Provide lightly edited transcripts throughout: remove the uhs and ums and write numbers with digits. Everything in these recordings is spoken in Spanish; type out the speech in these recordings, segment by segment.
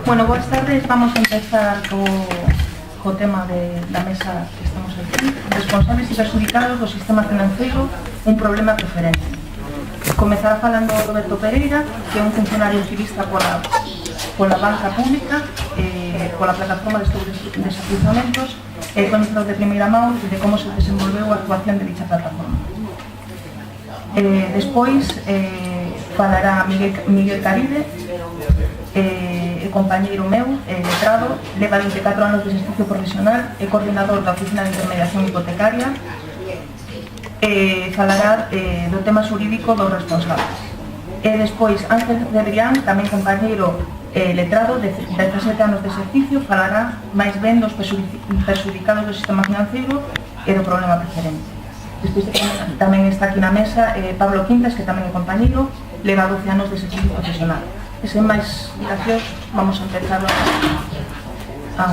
Bueno, boas tardes. Vamos a empezar co tema da mesa que estamos aquí. Responsables e perxudicados do sistema financeiro, un problema preferente. Comezará falando Roberto Pereira, que é un funcionario utilista pola banca pública, pola plataforma de estos desafiuzamentos, e coñecedor de primeira mão de como se desenvolveu a actuación de dicha plataforma. Despois falará Miguel Caride, compañeiro meu, letrado, leva 24 anos de exercicio profesional, é coordinador da Oficina de Intermediación Hipotecaria, falará do tema xurídico dos responsables. E despois Ángel Cebrián, tamén compañeiro letrado de 17 anos de exercicio, falará máis ben dos perxudicados do sistema financeiro e do problema preferente. Despois tamén está aquí na mesa Pablo Quintas, que tamén é compañeiro, leva 12 anos de exercicio profesional. E sen máis dilacións, vamos a empezar a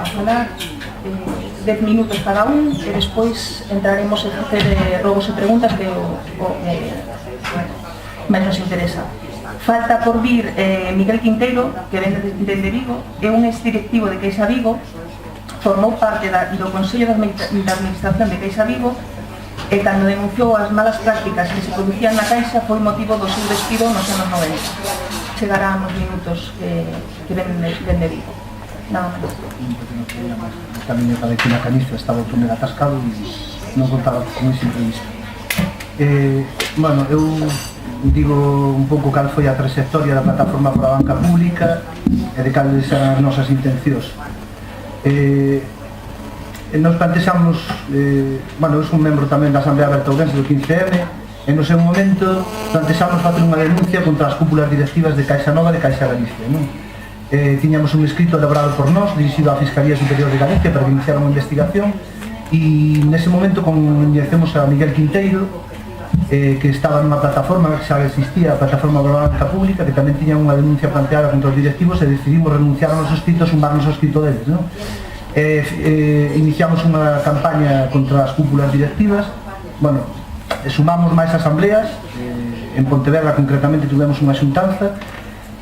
falar 10 minutos cada un, e despois entraremos en facer rogos e preguntas que máis nos interesa. Falta por vir Miguel Quinteiro, que ven dende Vigo, é un exdirectivo de Caixa Vigo, formou parte do Consello de Administración de Caixa Vigo, e cando denunciou as malas prácticas que se producían na Caixa foi motivo do seu despido nos anos 90. Chegará nos minutos que ven dende Vigo. Nada máis. Tamén para aquí na canista estaba o túnel atascado e non contaba con ese imprevisto. Bueno, eu digo un pouco cal foi a trayectoria da plataforma para a banca pública e de cales eran as nosas intencións. Nos plantexamos, bueno, eu son membro tamén da Asamblea Aberta Ourense do 15M, e no seu momento plantexamos facer unha denuncia contra as cúpulas directivas de Caixa Nova e de Caixa Galicia, non? Tiñamos un escrito elaborado por nós, dirixido á Fiscalía Superior de Galicia para que iniciara unha investigación, e nese momento coñecemos a Miguel Quinteiro, que estaba nunha plataforma que xa existía, a plataforma para a banca pública, que tamén tiña unha denuncia planteada contra os directivos, e decidimos renunciar ao noso escrito, sumarnos ao escrito deles, non? Iniciamos unha campaña contra as cúpulas directivas. Bueno, sumamos máis asambleas, en Pontevedra concretamente tivemos unha xuntanza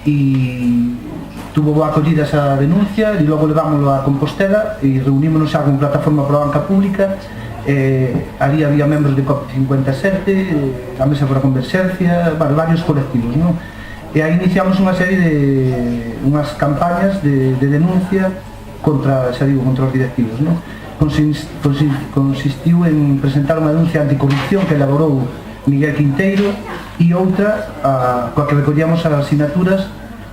e tuvo boa acollida esa denuncia, e logo levámoslo a Compostela e reunímonos xa con plataforma para a banca pública. Ali había membros de COP57, a Mesa para a Converxencia, varios colectivos, non? E aí iniciamos unha serie de unhas campañas de denuncia contra, xa digo, contra os directivos, non? Consistiu en presentar unha denuncia anticorrupción que elaborou Miguel Quinteiro e outra coa que recollíamos as asinaturas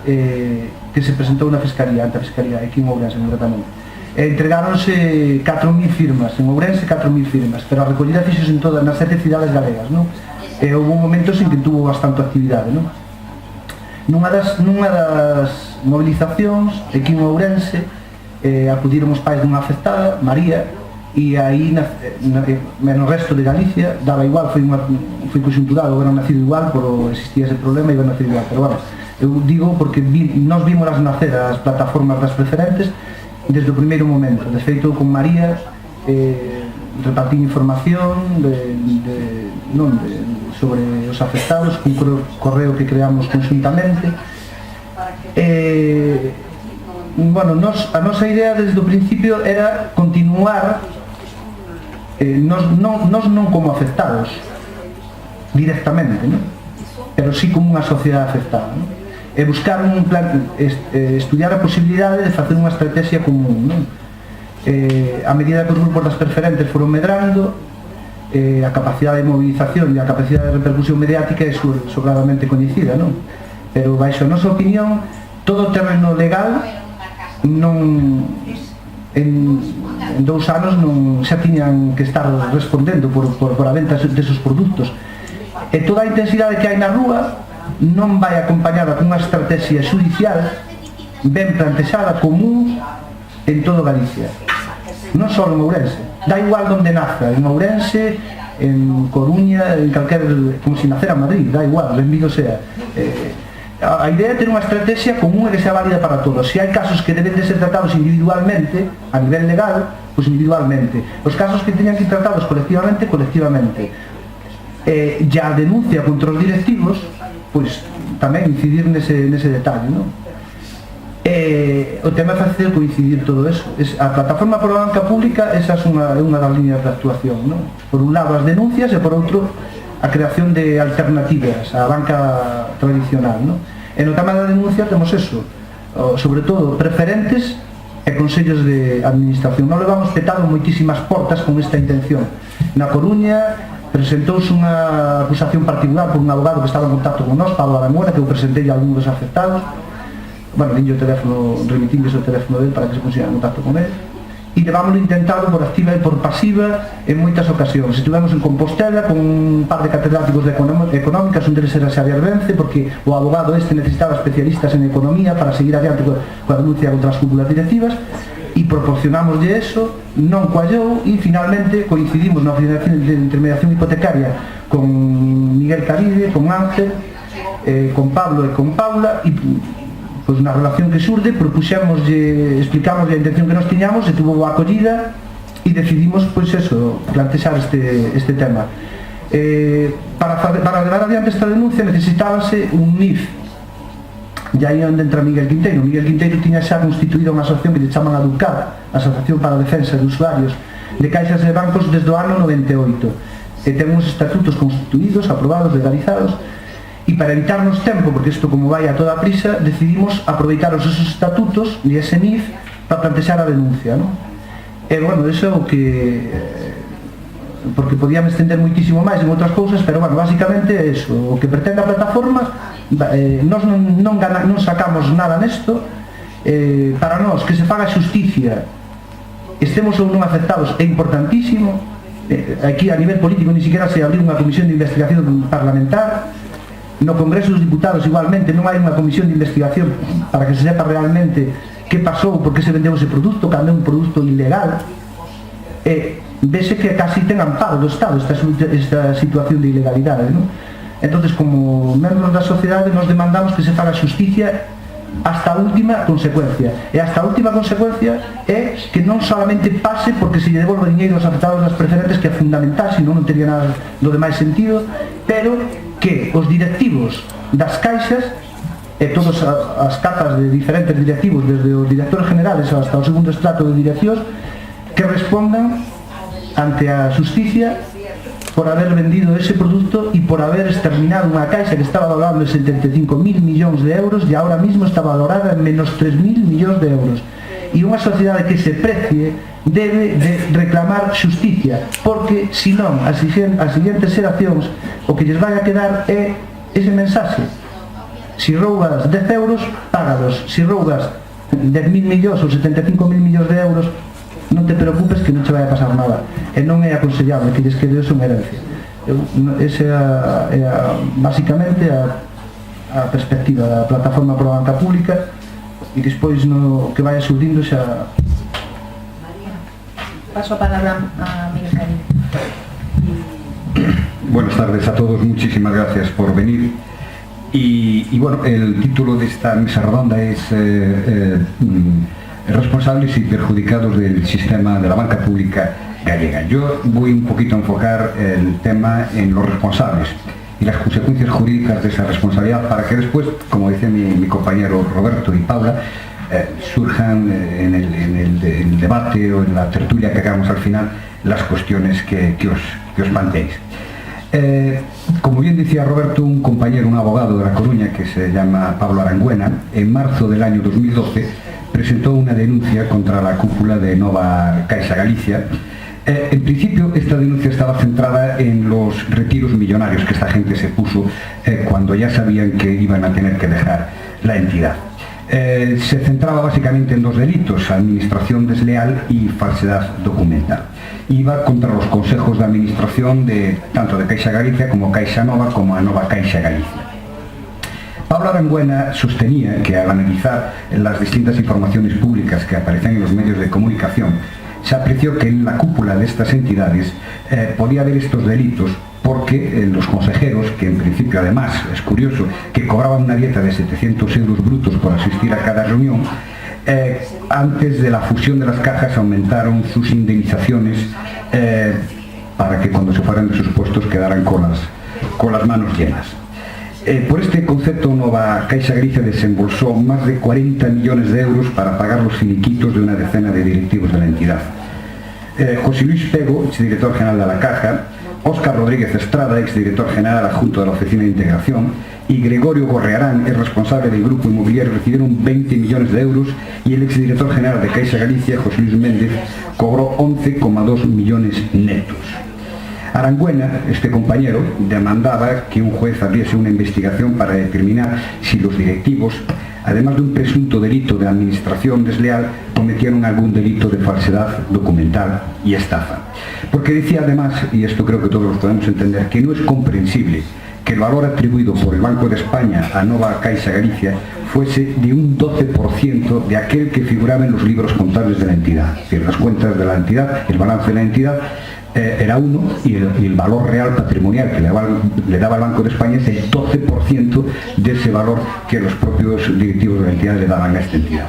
que se presentou na Fiscalía, ante a Fiscalía, aquí en Ourense, concretamente. Entregáronse 4.000 firmas, en Ourense 4.000 firmas, pero a recollida fixose en todas, nas 7 cidades galegas, non? E houve momentos en que tuvo bastante actividade, non? Nunha das movilizacións, aquí en Ourense, acudiron os pais dunha afectada, María, e aí no resto de Galicia daba igual, foi conxuntural, houberon nacido igual, pero existía ese problema e iban nacido igual, pero bueno, eu digo porque nós vimos as nacer as plataformas das preferentes desde o primeiro momento. De feito, con María repartín información sobre os afectados, un correo que creamos conjuntamente. Bueno, a nosa idea desde o principio era continuar, nos non como afectados directamente, non? Pero sí como unha sociedade afectada, non? E buscar un plan, estudiar a posibilidade de facer unha estrategia común, non? A medida que os grupos das preferentes foron medrando, a capacidade de movilización e a capacidade de repercusión mediática é sobradamente coñecida, non? Pero baixo a nosa opinión, todo o terreno legal non, en 2 anos non xa tiñan que estar respondendo por a venta desos produtos, e toda a intensidade que hai na rúa non vai acompañada cunha estrategia xudicial ben plantexada, común en todo Galicia, non só en Ourense, da igual onde naza, en Ourense, en Coruña, en calquer, como se nacera Madrid, da igual, benvido sea. A idea é ter unha estrategia común e que sea válida para todos. Se hai casos que deben de ser tratados individualmente, a nivel legal, pois individualmente. Os casos que teñan que ser tratados colectivamente, colectivamente. E a denuncia contra os directivos, pois tamén incidir nese detalle, non? O tema é fácil coincidir todo eso. A plataforma por a banca pública, esa é unha das líneas de actuación, non? Por un lado as denuncias e por outro a creación de alternativas á banca tradicional, non? E no tema da denuncia temos eso, sobre todo preferentes e consellos de administración. Non levamos petado moitísimas portas con esta intención. Na Coruña presentouse unha acusación particular por un abogado que estaba en contacto con nós, Pablo Aranguena, que eu presentei a algún dos afectados. Bueno, dinlle o teléfono, remitinles o teléfono dele para que se pusiera en contacto con ele. E levámoslo intentado por activa e por pasiva en moitas ocasións. Estivemos en Compostela con un par de catedráticos de económicas, un deles era Xavier Vence, porque o abogado este necesitaba especialistas en economía para seguir adiante coa denuncia contra as cúpulas directivas, e proporcionámoslle eso, non coallou, e finalmente coincidimos na oficina de intermediación hipotecaria con Miguel Caride, con Ángel, con Pablo e con Paula, e pois na relación que surde explicámoslle a intención que nos tiñamos, e tuvo a acollida e decidimos, pois eso, plantexar este tema. Para levar adiante esta denuncia necesitábase un NIF, e aí onde entra Miguel Quinteiro. Miguel Quinteiro tiña xa constituído unha asociación que lle chaman a DUCAD, Asociación para a Defensa de Usuarios de Caixas e Bancos, desde o ano 98, e ten uns estatutos constituídos, aprobados, legalizados. E para evitarnos tempo, porque isto como vai a toda prisa, decidimos aproveitar os esos estatutos de ese NIF para plantexar a denuncia, non? E, bueno, iso é o que... porque podíamos estender moitísimo máis en outras cousas, pero, bueno, basicamente é iso. O que pretende a plataforma, nós non sacamos nada nesto. Para nós, que se faga xusticia, estemos ou non afectados, é importantísimo. Aquí, a nivel político, ni siquiera se abriu unha comisión de investigación parlamentar. No Congreso dos Diputados igualmente non hai unha comisión de investigación para que se sepa realmente que pasou, por que se vendeu ese produto, cando é un produto ilegal. Vese que casi ten amparo do Estado esta situación de ilegalidade, non? Entonces, como membros da sociedade, nos demandamos que se faga xusticia hasta a última consecuencia. E hasta a última consecuencia é que non solamente pase porque se lle devolve diñeiro aos afectados das preferentes, que é fundamental, senón non teria nada do demais sentido, pero que os directivos das caixas e todas as capas de diferentes directivos, desde os directores generales hasta o segundo estrato de direccións, que respondan ante a xusticia por haber vendido ese produto e por haber exterminado unha caixa que estaba valorada en 75.000 millóns de euros e ahora mismo está valorada en menos 3.000 millóns de euros. E unha sociedade que se precie debe de reclamar xusticia, porque senón as seguintes xeracións o que lles vai a quedar é ese mensaxe: si roubas 10 euros, págalos; si roubas 10.000 millóns ou 75.000 millóns de euros, non te preocupes que non te vai a pasar nada. E non é aconsellable que lles quede eso en herencia. Esa é basicamente a perspectiva da plataforma por a banca pública, e despois no que vaya surdindo xa... Paso a palabra a Miguel Caride. Buenas tardes a todos, muchísimas gracias por venir. Y bueno, el título de esta mesa redonda es responsables y perjudicados del sistema de la banca pública gallega. Yo voy un poquito a enfocar el tema en los responsables y las consecuencias jurídicas de esa responsabilidad, para que después, como dice mi compañero Roberto y Paula, surjan en el debate o en la tertulia que hagamos al final las cuestiones que os planteéis. Como bien decía Roberto, un compañero, un abogado de La Coruña que se llama Pablo Aranguena, en marzo del año 2012 presentó una denuncia contra la cúpula de Nova Caixa Galicia. En principio esta denuncia estaba centrada en los retiros millonarios que esta gente se puso cuando ya sabían que iban a tener que dejar la entidad. Se centraba básicamente en dos delitos: administración desleal y falsedad documental. Iba contra los consejos de administración tanto de Caixa Galicia como Caixa Nova, como a Nova Caixa Galicia. Pablo Aranguena sostenía que al analizar las distintas informaciones públicas que aparecen en los medios de comunicación, se apreció que en la cúpula de estas entidades podía haber estos delitos, porque los consejeros, que en principio además, es curioso, que cobraban una dieta de 700 euros brutos por asistir a cada reunión, antes de la fusión de las cajas aumentaron sus indemnizaciones para que cuando se fueran de sus puestos quedaran con las manos llenas. Por este concepto, Nova Caixa Galicia desembolsó más de 40 millones de euros para pagar los finiquitos de una decena de directivos de la entidad. José Luis Pego, exdirector general de la Caja, Óscar Rodríguez Estrada, exdirector general adjunto de la Oficina de Integración, y Gregorio Gorrearán, el responsable del grupo inmobiliario, recibieron 20 millones de euros, y el exdirector general de Caixa Galicia, José Luis Méndez, cobró 11,2 millones netos. Arangüena, este compañero, demandaba que un juez abriese una investigación para determinar si los directivos, además de un presunto delito de administración desleal, cometieron algún delito de falsedad documental y estafa. Porque decía además, y esto creo que todos lo podemos entender, que no es comprensible que el valor atribuido por el Banco de España a Nova Caixa Galicia fuese de un 12% de aquel que figuraba en los libros contables de la entidad. Es decir, las cuentas de la entidad, el balance de la entidad, era 1 y el valor real patrimonial que le daba el Banco de España es el 12% de ese valor que los propios directivos de la entidad le daban a esta entidad.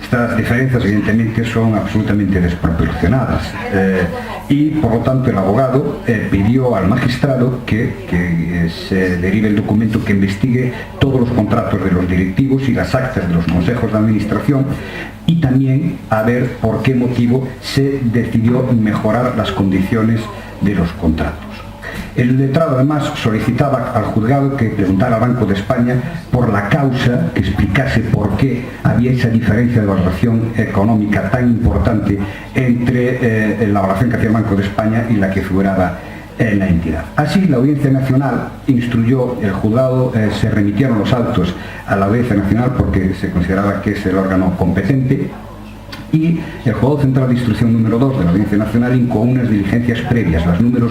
Estas diferencias evidentemente son absolutamente desproporcionadas y por lo tanto el abogado pidió al magistrado que se derive el documento que investigue todos los contratos de los directivos y las actas de los consejos de administración, y también a ver por qué motivo se decidió mejorar las condiciones de los contratos. El letrado además solicitaba al juzgado que preguntara al Banco de España por la causa, que explicase por qué había esa diferencia de valoración económica tan importante entre la valoración que hacía el Banco de España y la que figuraba en la entidad. Así, la Audiencia Nacional instruyó, el juzgado se remitieron los autos a la Audiencia Nacional porque se consideraba que es el órgano competente, y el Juzgado Central de Instrucción número 2 de la Audiencia Nacional incoó unas diligencias previas, la número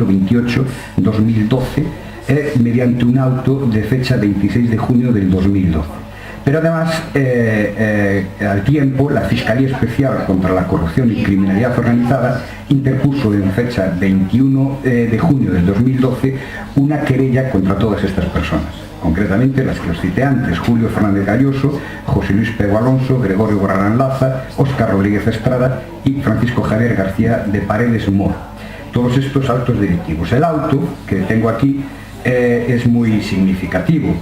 28/2012, mediante un auto de fecha 26 de junio del 2012. Pero además, al tiempo, la Fiscalía Especial contra la Corrupción y Criminalidad Organizada interpuso en fecha 21 de junio del 2012 una querella contra todas estas personas. Concretamente las que os cité antes: Julio Fernández Galloso, José Luis Pego Alonso, Gregorio Gorrearán Laza, Óscar Rodríguez Estrada y Francisco Javier García de Paredes Mor. Todos estos altos directivos. El auto que tengo aquí es muy significativo,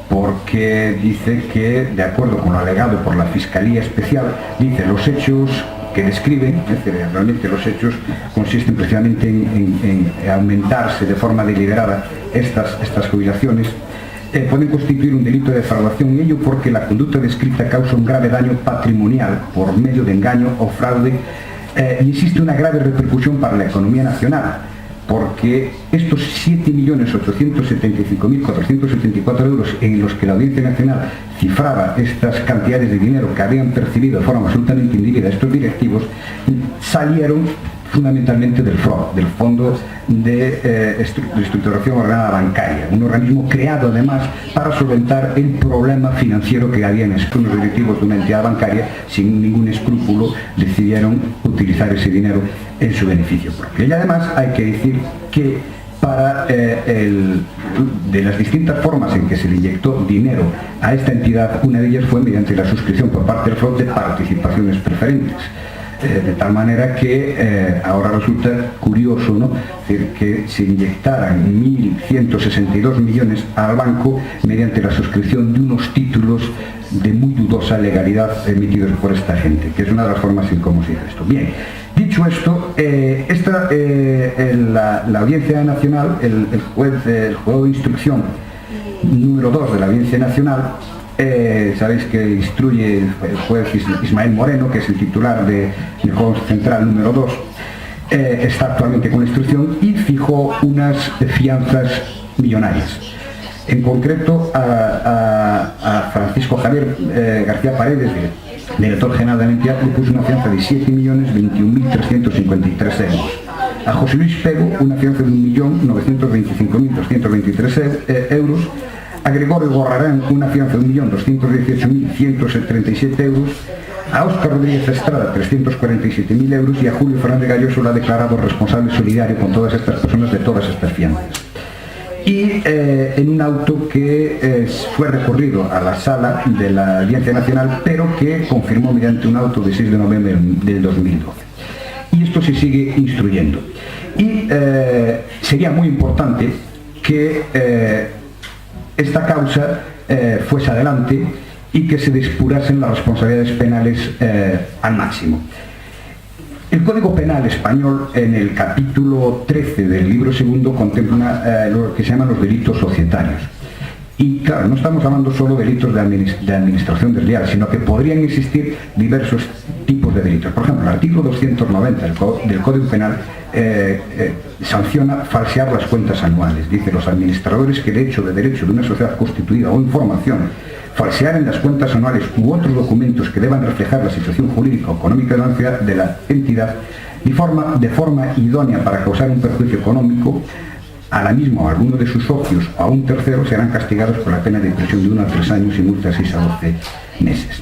porque dice que, de acuerdo con lo alegado por la Fiscalía Especial, dice los hechos que describen, es decir, realmente los hechos consisten precisamente en aumentarse de forma deliberada estas jubilaciones, pueden constituir un delito de defraudación, y ello porque la conducta descrita causa un grave daño patrimonial por medio de engaño o fraude, y existe una grave repercusión para la economía nacional, porque estos 7.875.474 euros en los que la Audiencia Nacional cifraba estas cantidades de dinero que habían percibido de forma absolutamente indebida estos directivos, salieron fundamentalmente del FROB, del Fondo de Estructuración Ordenada Bancaria, un organismo creado además para solventar el problema financiero que había en estos directivos de una entidad bancaria. Sin ningún escrúpulo decidieron utilizar ese dinero en su beneficio propio. Y además hay que decir que de las distintas formas en que se le inyectó dinero a esta entidad, una de ellas fue mediante la suscripción por parte del FROB de participaciones preferentes. De tal manera que ahora resulta curioso, ¿no?, que se inyectaran 1.162 millones al banco mediante la suscripción de unos títulos de muy dudosa legalidad emitidos por esta gente, que es una de las formas en cómo se hizo esto. Bien, dicho esto, la Audiencia Nacional, el Juzgado de Instrucción número 2 de la Audiencia Nacional, sabéis que instruye el juez Ismael Moreno, que es el titular del Juzgado Central número 2, está actualmente con la instrucción, y fijó unas fianzas millonarias. En concreto a Francisco Javier García Paredes, director general de la entidad, le puso una fianza de 7.021.353 euros. A José Luis Pego una fianza de 1.925.223 euros. A Gregorio Gorrearán una fianza de 1.218.137 euros, a Óscar Rodríguez Estrada 347.000 euros, y a Julio Fernández Galloso lo ha declarado responsable solidario con todas estas personas de todas estas fianzas. Y en un auto que fue recurrido a la sala de la Audiencia Nacional, pero que confirmó mediante un auto de 6 de noviembre del 2012. Y esto se sigue instruyendo. Y sería muy importante que esta causa fuese adelante y que se depurasen las responsabilidades penales al máximo. El Código Penal español, en el capítulo 13 del libro segundo, contempla lo que se llaman los delitos societarios. Y claro, no estamos hablando solo de delitos de administración desleal, sino que podrían existir diversos tipos de delitos. Por ejemplo, el artículo 290 del Código Penal sanciona falsear las cuentas anuales. Dice: los administradores que de derecho de una sociedad constituida o información falsear en las cuentas anuales u otros documentos que deban reflejar la situación jurídica o económica de la entidad de forma idónea para causar un perjuicio económico a la misma o a alguno de sus socios o a un tercero, serán castigados por la pena de prisión de 1 a 3 años y multa de 6 a 12 meses.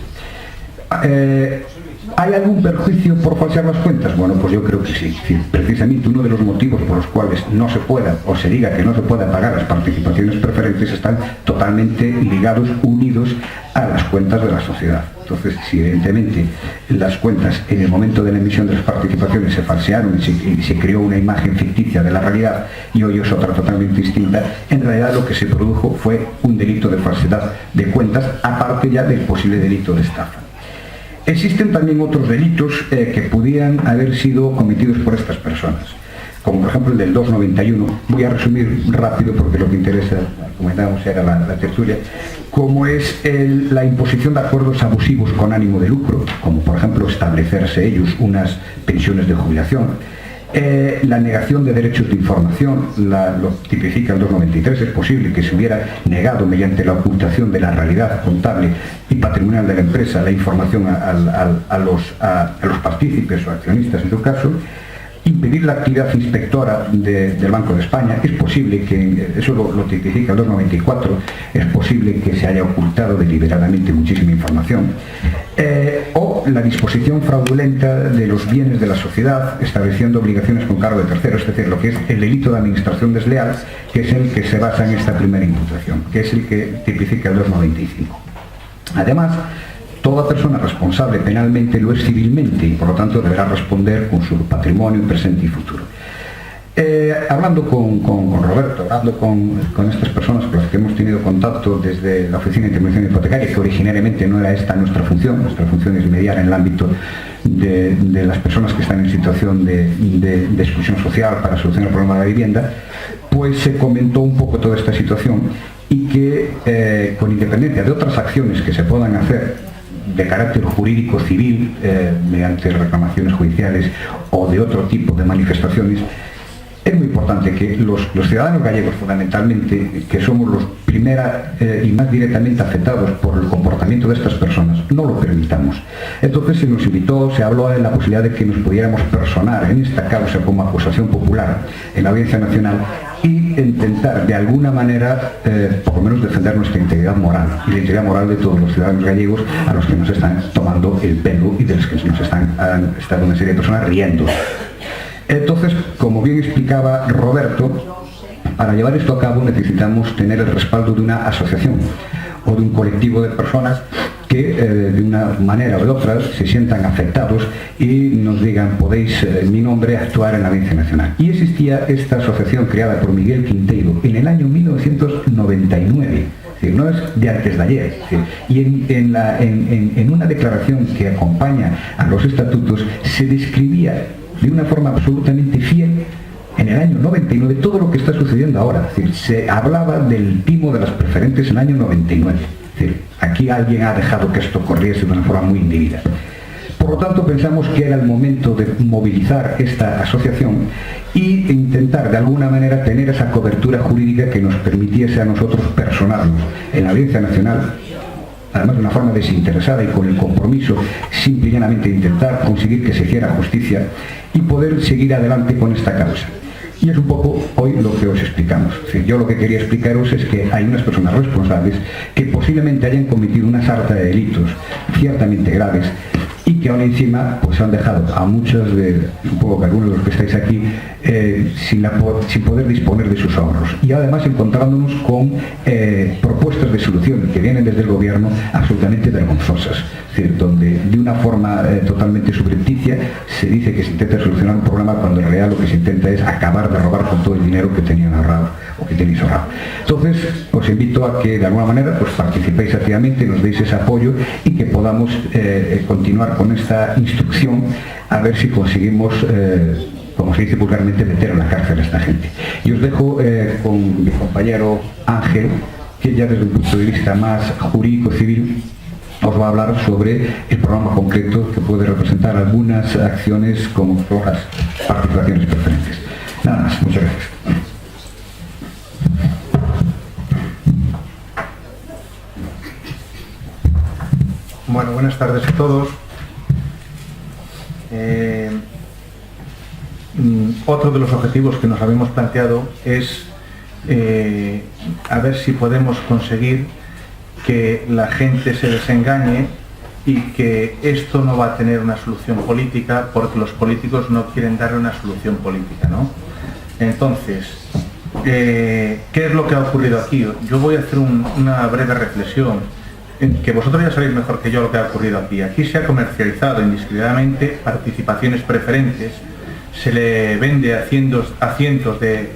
¿Hay algún perjuicio por falsear las cuentas? Bueno, pues yo creo que sí. Precisamente uno de los motivos por los cuales no se pueda o se diga que no se pueda pagar las participaciones preferentes están totalmente ligados, unidos a las cuentas de la sociedad. Entonces, si evidentemente las cuentas en el momento de la emisión de las participaciones se falsearon y se creó una imagen ficticia de la realidad y hoy es otra totalmente distinta, en realidad lo que se produjo fue un delito de falsedad de cuentas, aparte ya del posible delito de estafa. Existen también otros delitos que pudieran haber sido cometidos por estas personas, como por ejemplo el del 291. Voy a resumir rápido porque lo que interesa, comentábamos, era la tertulia, como es la imposición de acuerdos abusivos con ánimo de lucro, como por ejemplo establecerse ellos unas pensiones de jubilación. La negación de derechos de información, lo tipifica el 293, es posible que se hubiera negado mediante la ocultación de la realidad contable y patrimonial de la empresa la información a los partícipes o accionistas en su caso. Impedir la actividad inspectora del Banco de España, es posible que, eso lo tipifica el 294, es posible que se haya ocultado deliberadamente muchísima información, o la disposición fraudulenta de los bienes de la sociedad, estableciendo obligaciones con cargo de terceros, es decir, lo que es el delito de administración desleal, que es el que se basa en esta primera imputación, que es el que tipifica el 295. Además, toda persona responsable penalmente lo es civilmente y por lo tanto deberá responder con su patrimonio presente y futuro. Hablando con Roberto, hablando con estas personas con las que hemos tenido contacto desde la Oficina de Intervención Hipotecaria, que originariamente no era esta nuestra función es mediar en el ámbito de las personas que están en situación de exclusión social para solucionar el problema de la vivienda, pues se comentó un poco toda esta situación y que con independencia de otras acciones que se puedan hacer de carácter jurídico civil, mediante reclamaciones judiciales o de otro tipo de manifestaciones, es muy importante que los ciudadanos gallegos, fundamentalmente, que somos los primera y más directamente afectados por el comportamiento de estas personas, no lo permitamos. Entonces se nos invitó, se habló de la posibilidad de que nos pudiéramos personar en esta causa como acusación popular en la Audiencia Nacional y intentar de alguna manera por lo menos defender nuestra integridad moral y la integridad moral de todos los ciudadanos gallegos a los que nos están tomando el pelo y de los que nos han estado una serie de personas riendo. Entonces, como bien explicaba Roberto, para llevar esto a cabo necesitamos tener el respaldo de una asociación o de un colectivo de personas que de una manera o de otra se sientan afectados y nos digan: podéis, en mi nombre, actuar en la Audiencia Nacional. Y existía esta asociación creada por Miguel Quinteiro en el año 1999. Es decir, no es de antes de ayer. Es decir, y en una declaración que acompaña a los estatutos se describía de una forma absolutamente fiel en el año 99 todo lo que está sucediendo ahora. Es decir, se hablaba del timo de las preferentes en el año 99. Es decir, aquí alguien ha dejado que esto corriese de una forma muy indebida. Por lo tanto, pensamos que era el momento de movilizar esta asociación e intentar de alguna manera tener esa cobertura jurídica que nos permitiese a nosotros personarnos en la Audiencia Nacional, además de una forma desinteresada y con el compromiso simple y llanamente de intentar conseguir que se hiciera justicia y poder seguir adelante con esta causa. Y es un poco hoy lo que os explicamos. Es decir, yo lo que quería explicaros es que hay unas personas responsables que posiblemente hayan cometido una sarta de delitos ciertamente graves y que aún encima pues han dejado a muchos supongo que algunos de los que estáis aquí sin poder disponer de sus ahorros, y además encontrándonos con propuestas de solución que vienen desde el gobierno absolutamente vergonzosas. Es decir, donde de una forma totalmente subrepticia se dice que se intenta solucionar un problema cuando en realidad lo que se intenta es acabar de robar con todo el dinero que tenían ahorrado o que tenéis ahorrado. Entonces, os invito a que de alguna manera pues participéis activamente, nos deis ese apoyo y que podamos continuar con esta instrucción a ver si conseguimos, como se dice vulgarmente, meter en la cárcel a esta gente. Y os dejo con mi compañero Ángel, que ya desde un punto de vista más jurídico civil os va a hablar sobre el programa concreto que puede representar algunas acciones como son las participaciones preferentes. Nada más, muchas gracias. Bueno, buenas tardes a todos. Otro de los objetivos que nos habíamos planteado es a ver si podemos conseguir que la gente se desengañe y que esto no va a tener una solución política porque los políticos no quieren darle una solución política, ¿no? Entonces, ¿qué es lo que ha ocurrido aquí? Yo voy a hacer una breve reflexión, que vosotros ya sabéis mejor que yo lo que ha ocurrido aquí. Aquí se ha comercializado indiscriminadamente participaciones preferentes, se le vende a cientos de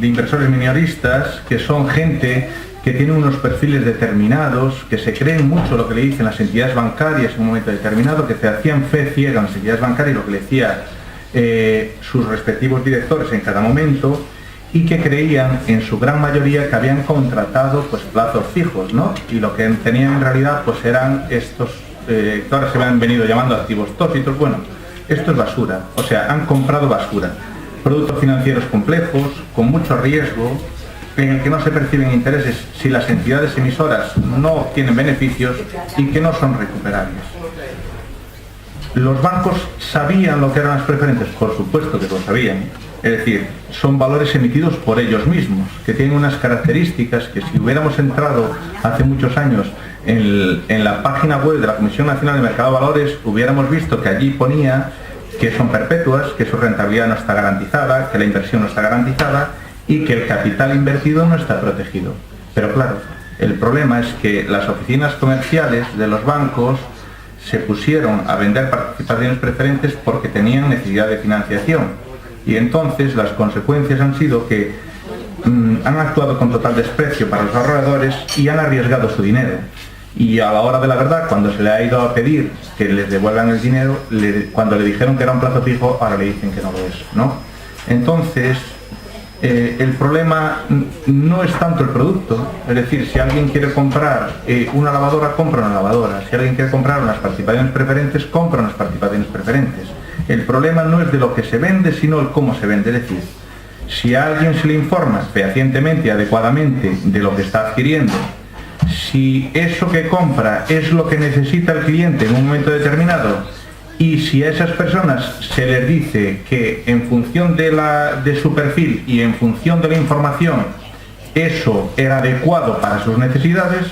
inversores minoristas, que son gente que tiene unos perfiles determinados, que se creen mucho lo que le dicen las entidades bancarias en un momento determinado, que se hacían fe ciega en las entidades bancarias y lo que le decía sus respectivos directores en cada momento, y que creían en su gran mayoría que habían contratado pues plazos fijos, ¿no? Y lo que tenían en realidad pues eran estos que ahora se han venido llamando activos tóxicos. Bueno, esto es basura, o sea, han comprado basura, productos financieros complejos, con mucho riesgo, en el que no se perciben intereses si las entidades emisoras no tienen beneficios y que no son recuperables. ¿Los bancos sabían lo que eran las preferentes? Por supuesto que lo sabían. Es decir, son valores emitidos por ellos mismos, que tienen unas características que si hubiéramos entrado hace muchos años en la página web de la Comisión Nacional de Mercado de Valores, hubiéramos visto que allí ponía que son perpetuas, que su rentabilidad no está garantizada, que la inversión no está garantizada y que el capital invertido no está protegido. Pero claro, el problema es que las oficinas comerciales de los bancos se pusieron a vender participaciones preferentes porque tenían necesidad de financiación. Y entonces las consecuencias han sido que han actuado con total desprecio para los ahorradores y han arriesgado su dinero. Y a la hora de la verdad, cuando se le ha ido a pedir que les devuelvan el dinero, cuando le dijeron que era un plazo fijo, ahora le dicen que no lo es, ¿no? Entonces, el problema no es tanto el producto, es decir, si alguien quiere comprar una lavadora, compra una lavadora. Si alguien quiere comprar unas participaciones preferentes, compra unas participaciones preferentes. El problema no es de lo que se vende, sino el cómo se vende. Es decir, si a alguien se le informa fehacientemente y adecuadamente de lo que está adquiriendo, si eso que compra es lo que necesita el cliente en un momento determinado, y si a esas personas se les dice que en función de su perfil y en función de la información eso era adecuado para sus necesidades,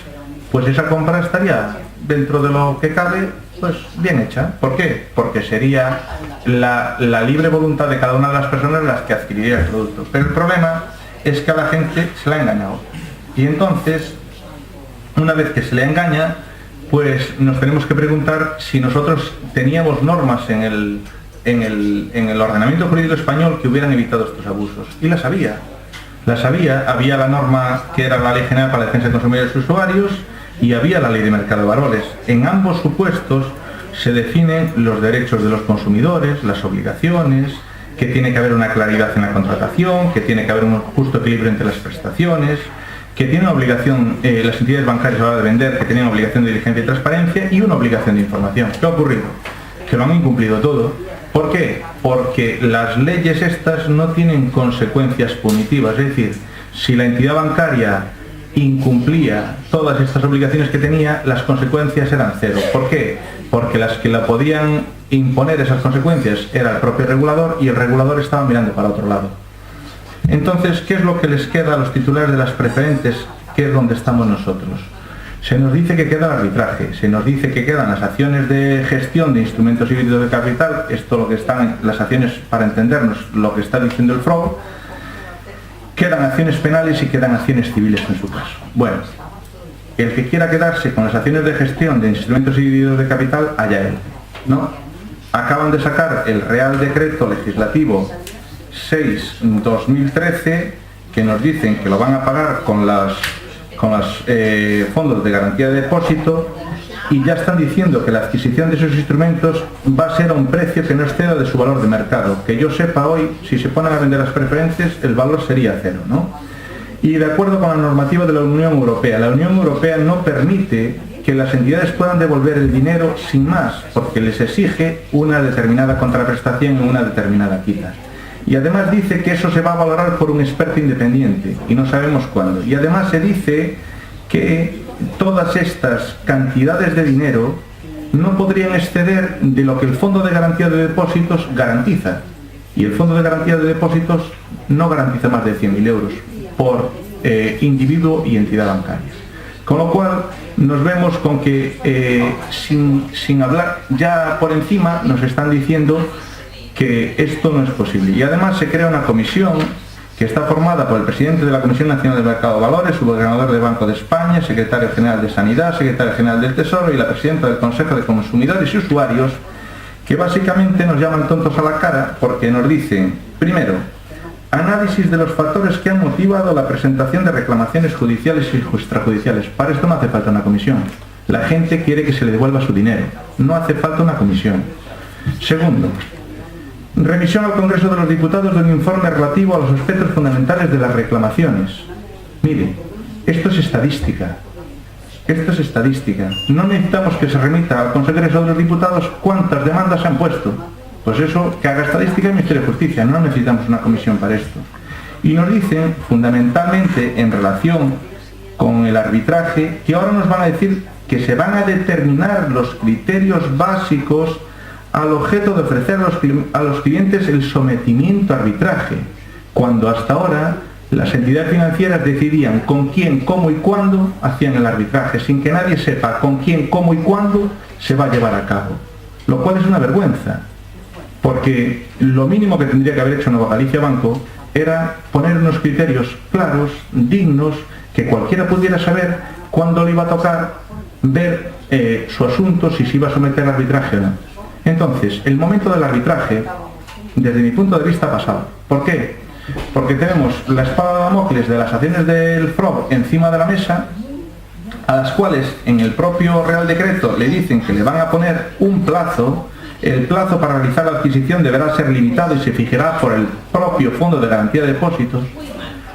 pues esa compra estaría dentro de lo que cabe, pues bien hecha. ¿Por qué? Porque sería la libre voluntad de cada una de las personas las que adquiriría el producto. Pero el problema es que a la gente se la ha engañado. Y entonces, una vez que se le engaña, pues nos tenemos que preguntar si nosotros teníamos normas en el ordenamiento jurídico español que hubieran evitado estos abusos. Y las había. Había la norma que era la Ley General para la Defensa de Consumidores y Usuarios y había la Ley de Mercado de Valores. En ambos supuestos se definen los derechos de los consumidores, las obligaciones, que tiene que haber una claridad en la contratación, que tiene que haber un justo equilibrio entre las prestaciones, que tienen obligación, las entidades bancarias a la hora de vender, que tienen obligación de diligencia y transparencia y una obligación de información. ¿Qué ha ocurrido? Que lo han incumplido todo. ¿Por qué? Porque las leyes estas no tienen consecuencias punitivas. Es decir, si la entidad bancaria incumplía todas estas obligaciones que tenía, las consecuencias eran cero. ¿Por qué? Porque las que la podían imponer esas consecuencias era el propio regulador y el regulador estaba mirando para otro lado. Entonces, ¿qué es lo que les queda a los titulares de las preferentes? ¿Qué es donde estamos nosotros? Se nos dice que queda el arbitraje, se nos dice que quedan las acciones de gestión de instrumentos híbridos de capital, esto lo que están, las acciones, para entendernos lo que está diciendo el FROB, quedan acciones penales y quedan acciones civiles en su caso. Bueno, el que quiera quedarse con las acciones de gestión de instrumentos híbridos de capital, allá él, ¿no? Acaban de sacar el Real Decreto Legislativo 6/2013 que nos dicen que lo van a pagar con los fondos de garantía de depósito, y ya están diciendo que la adquisición de esos instrumentos va a ser a un precio que no exceda de su valor de mercado. Que yo sepa, hoy, si se ponen a vender las preferentes, el valor sería cero, ¿no? Y de acuerdo con la normativa de la Unión Europea, la Unión Europea no permite que las entidades puedan devolver el dinero sin más, porque les exige una determinada contraprestación en una determinada quita. Y además dice que eso se va a valorar por un experto independiente, y no sabemos cuándo. Y además se dice que todas estas cantidades de dinero no podrían exceder de lo que el Fondo de Garantía de Depósitos garantiza. Y el Fondo de Garantía de Depósitos no garantiza más de 100.000 euros por individuo y entidad bancaria. Con lo cual nos vemos con que sin hablar, ya por encima nos están diciendo que esto no es posible. Y además se crea una comisión que está formada por el presidente de la Comisión Nacional del Mercado de Valores, subgobernador del Banco de España, secretario general de Sanidad, secretario general del Tesoro y la presidenta del Consejo de Consumidores y Usuarios, que básicamente nos llaman tontos a la cara porque nos dicen, primero, análisis de los factores que han motivado la presentación de reclamaciones judiciales y extrajudiciales. Para esto no hace falta una comisión. La gente quiere que se le devuelva su dinero. No hace falta una comisión. Segundo, revisión al Congreso de los Diputados de un informe relativo a los aspectos fundamentales de las reclamaciones. Mire, esto es estadística. Esto es estadística. No necesitamos que se remita al Congreso de los Diputados cuántas demandas se han puesto. Pues eso, que haga estadística el Ministerio de Justicia. No necesitamos una comisión para esto. Y nos dicen, fundamentalmente en relación con el arbitraje, que ahora nos van a decir que se van a determinar los criterios básicos al objeto de ofrecer a los clientes el sometimiento a arbitraje, cuando hasta ahora las entidades financieras decidían con quién, cómo y cuándo hacían el arbitraje, sin que nadie sepa con quién, cómo y cuándo se va a llevar a cabo, lo cual es una vergüenza, porque lo mínimo que tendría que haber hecho Nueva Galicia Banco era poner unos criterios claros, dignos, que cualquiera pudiera saber cuándo le iba a tocar ver su asunto, si se iba a someter al arbitraje o no. Entonces, el momento del arbitraje, desde mi punto de vista, ha pasado. ¿Por qué? Porque tenemos la espada de Damocles de las acciones del FROB encima de la mesa, a las cuales en el propio Real Decreto le dicen que le van a poner un plazo. El plazo para realizar la adquisición deberá ser limitado y se fijará por el propio Fondo de Garantía de Depósitos.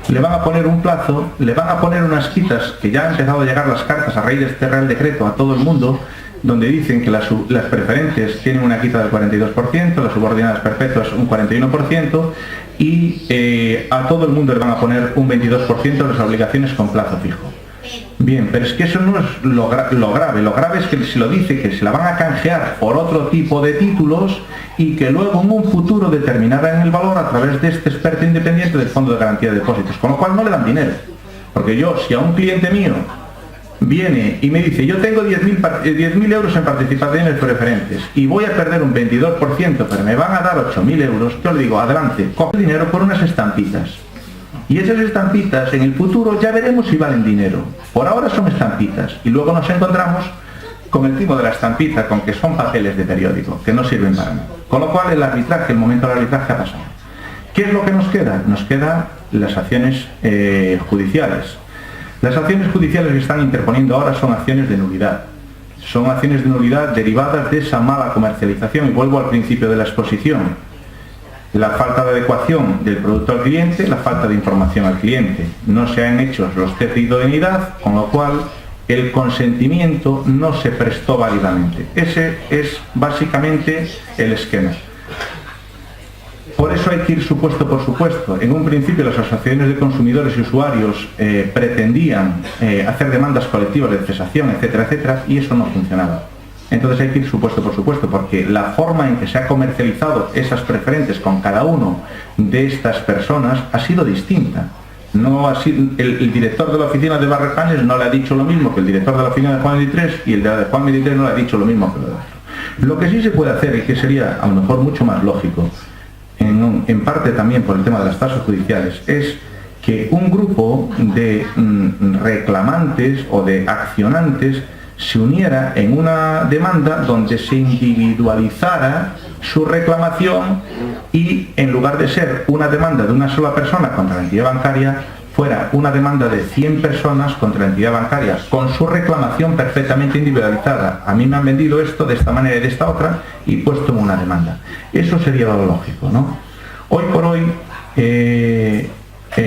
Le van a poner un plazo, le van a poner unas quitas, que ya han empezado a llegar las cartas a raíz de este Real Decreto a todo el mundo, donde dicen que las preferentes tienen una quita del 42%, las subordinadas perpetuas un 41%, y a todo el mundo le van a poner un 22% de las obligaciones con plazo fijo. Bien, pero es que eso no es lo grave es que se lo dice que se la van a canjear por otro tipo de títulos y que luego en un futuro determinarán el valor a través de este experto independiente del Fondo de Garantía de Depósitos, con lo cual no le dan dinero. Porque yo, si a un cliente mío viene y me dice, yo tengo 10.000 euros en participaciones preferentes y voy a perder un 22%, pero me van a dar 8.000 euros, yo le digo, adelante, coge el dinero por unas estampitas. Y esas estampitas en el futuro ya veremos si valen dinero. Por ahora son estampitas y luego nos encontramos con el tipo de la estampita, con que son papeles de periódico, que no sirven para nada. Con lo cual el arbitraje, el momento del arbitraje ha pasado. ¿Qué es lo que nos queda? Nos quedan las acciones judiciales. Las acciones judiciales que están interponiendo ahora son acciones de nulidad. Son acciones de nulidad derivadas de esa mala comercialización. Y vuelvo al principio de la exposición. La falta de adecuación del producto al cliente, la falta de información al cliente. No se han hecho los test de idoneidad, con lo cual el consentimiento no se prestó válidamente. Ese es básicamente el esquema. Por eso hay que ir supuesto por supuesto. En un principio las asociaciones de consumidores y usuarios pretendían hacer demandas colectivas de cesación, etcétera, etcétera, y eso no funcionaba. Entonces hay que ir supuesto por supuesto, porque la forma en que se ha comercializado esas preferentes con cada uno de estas personas ha sido distinta. No ha sido, el director de la oficina de Barrepanes no le ha dicho lo mismo que el director de la oficina de Juan 23, y el de Juan 23 no le ha dicho lo mismo que el de otro. Lo que sí se puede hacer, y que sería a lo mejor mucho más lógico, en parte también por el tema de las tasas judiciales, es que un grupo de reclamantes o de accionantes se uniera en una demanda donde se individualizara su reclamación y en lugar de ser una demanda de una sola persona contra la entidad bancaria, fuera una demanda de 100 personas contra la entidad bancaria, con su reclamación perfectamente individualizada. A mí me han vendido esto de esta manera y de esta otra y puesto en una demanda. Eso sería lo lógico, ¿no? Hoy por hoy,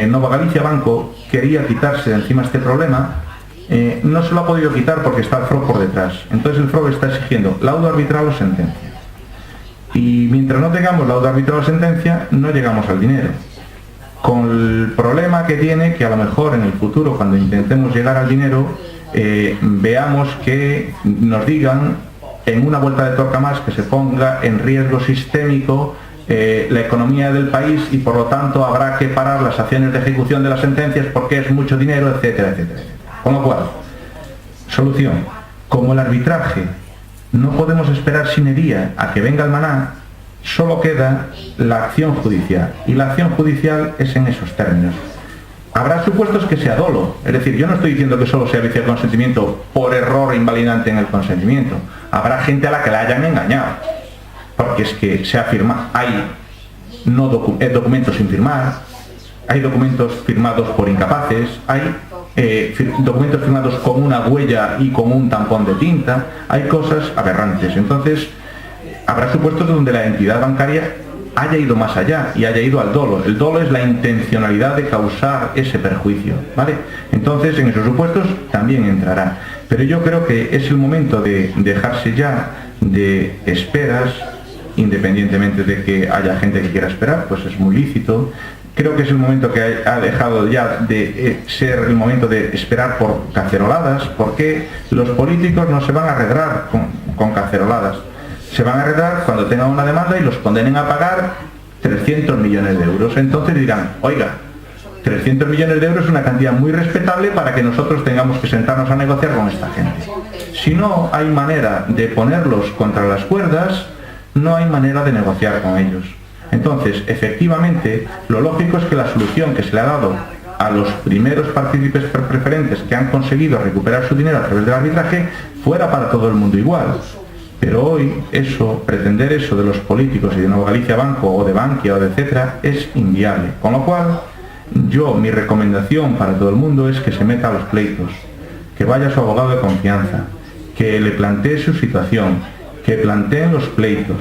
Nova Galicia Banco quería quitarse de encima este problema, no se lo ha podido quitar porque está el FROB por detrás. Entonces el FROB está exigiendo laudo arbitral o sentencia. Y mientras no tengamos laudo arbitral o sentencia, no llegamos al dinero. Con el problema que tiene, que a lo mejor en el futuro, cuando intentemos llegar al dinero, veamos que nos digan en una vuelta de tuerca más que se ponga en riesgo sistémico la economía del país y por lo tanto habrá que parar las acciones de ejecución de las sentencias porque es mucho dinero, etcétera, etcétera, etcétera. Con lo cual, solución, como el arbitraje no podemos esperar sin día a que venga el maná, solo queda la acción judicial, y la acción judicial es en esos términos. Habrá supuestos que sea dolo, es decir, yo no estoy diciendo que solo sea vicio de consentimiento por error invalidante en el consentimiento. Habrá gente a la que la hayan engañado, porque es que se afirma, hay documentos sin firmar, hay documentos firmados por incapaces, hay documentos firmados con una huella y con un tampón de tinta, hay cosas aberrantes. Entonces, habrá supuestos donde la entidad bancaria haya ido más allá y haya ido al dolo. El dolo es la intencionalidad de causar ese perjuicio, ¿vale? Entonces, en esos supuestos también entrará. Pero yo creo que es el momento de dejarse ya de esperas, independientemente de que haya gente que quiera esperar, pues es muy lícito. Creo que es el momento que ha dejado ya de ser el momento de esperar por caceroladas, porque los políticos no se van a arredrar con caceroladas. Se van a arredrar cuando tengan una demanda y los condenen a pagar 300 millones de euros. Entonces dirán, oiga, 300 millones de euros es una cantidad muy respetable para que nosotros tengamos que sentarnos a negociar con esta gente. Si no hay manera de ponerlos contra las cuerdas, no hay manera de negociar con ellos. Entonces, efectivamente, lo lógico es que la solución que se le ha dado a los primeros partícipes preferentes que han conseguido recuperar su dinero a través del arbitraje fuera para todo el mundo igual. Pero hoy pretender eso de los políticos y de Nova Galicia Banco o de Bankia o de etcétera es inviable. Con lo cual, mi recomendación para todo el mundo es que se meta a los pleitos, que vaya a su abogado de confianza, que le plantee su situación, que planteen los pleitos.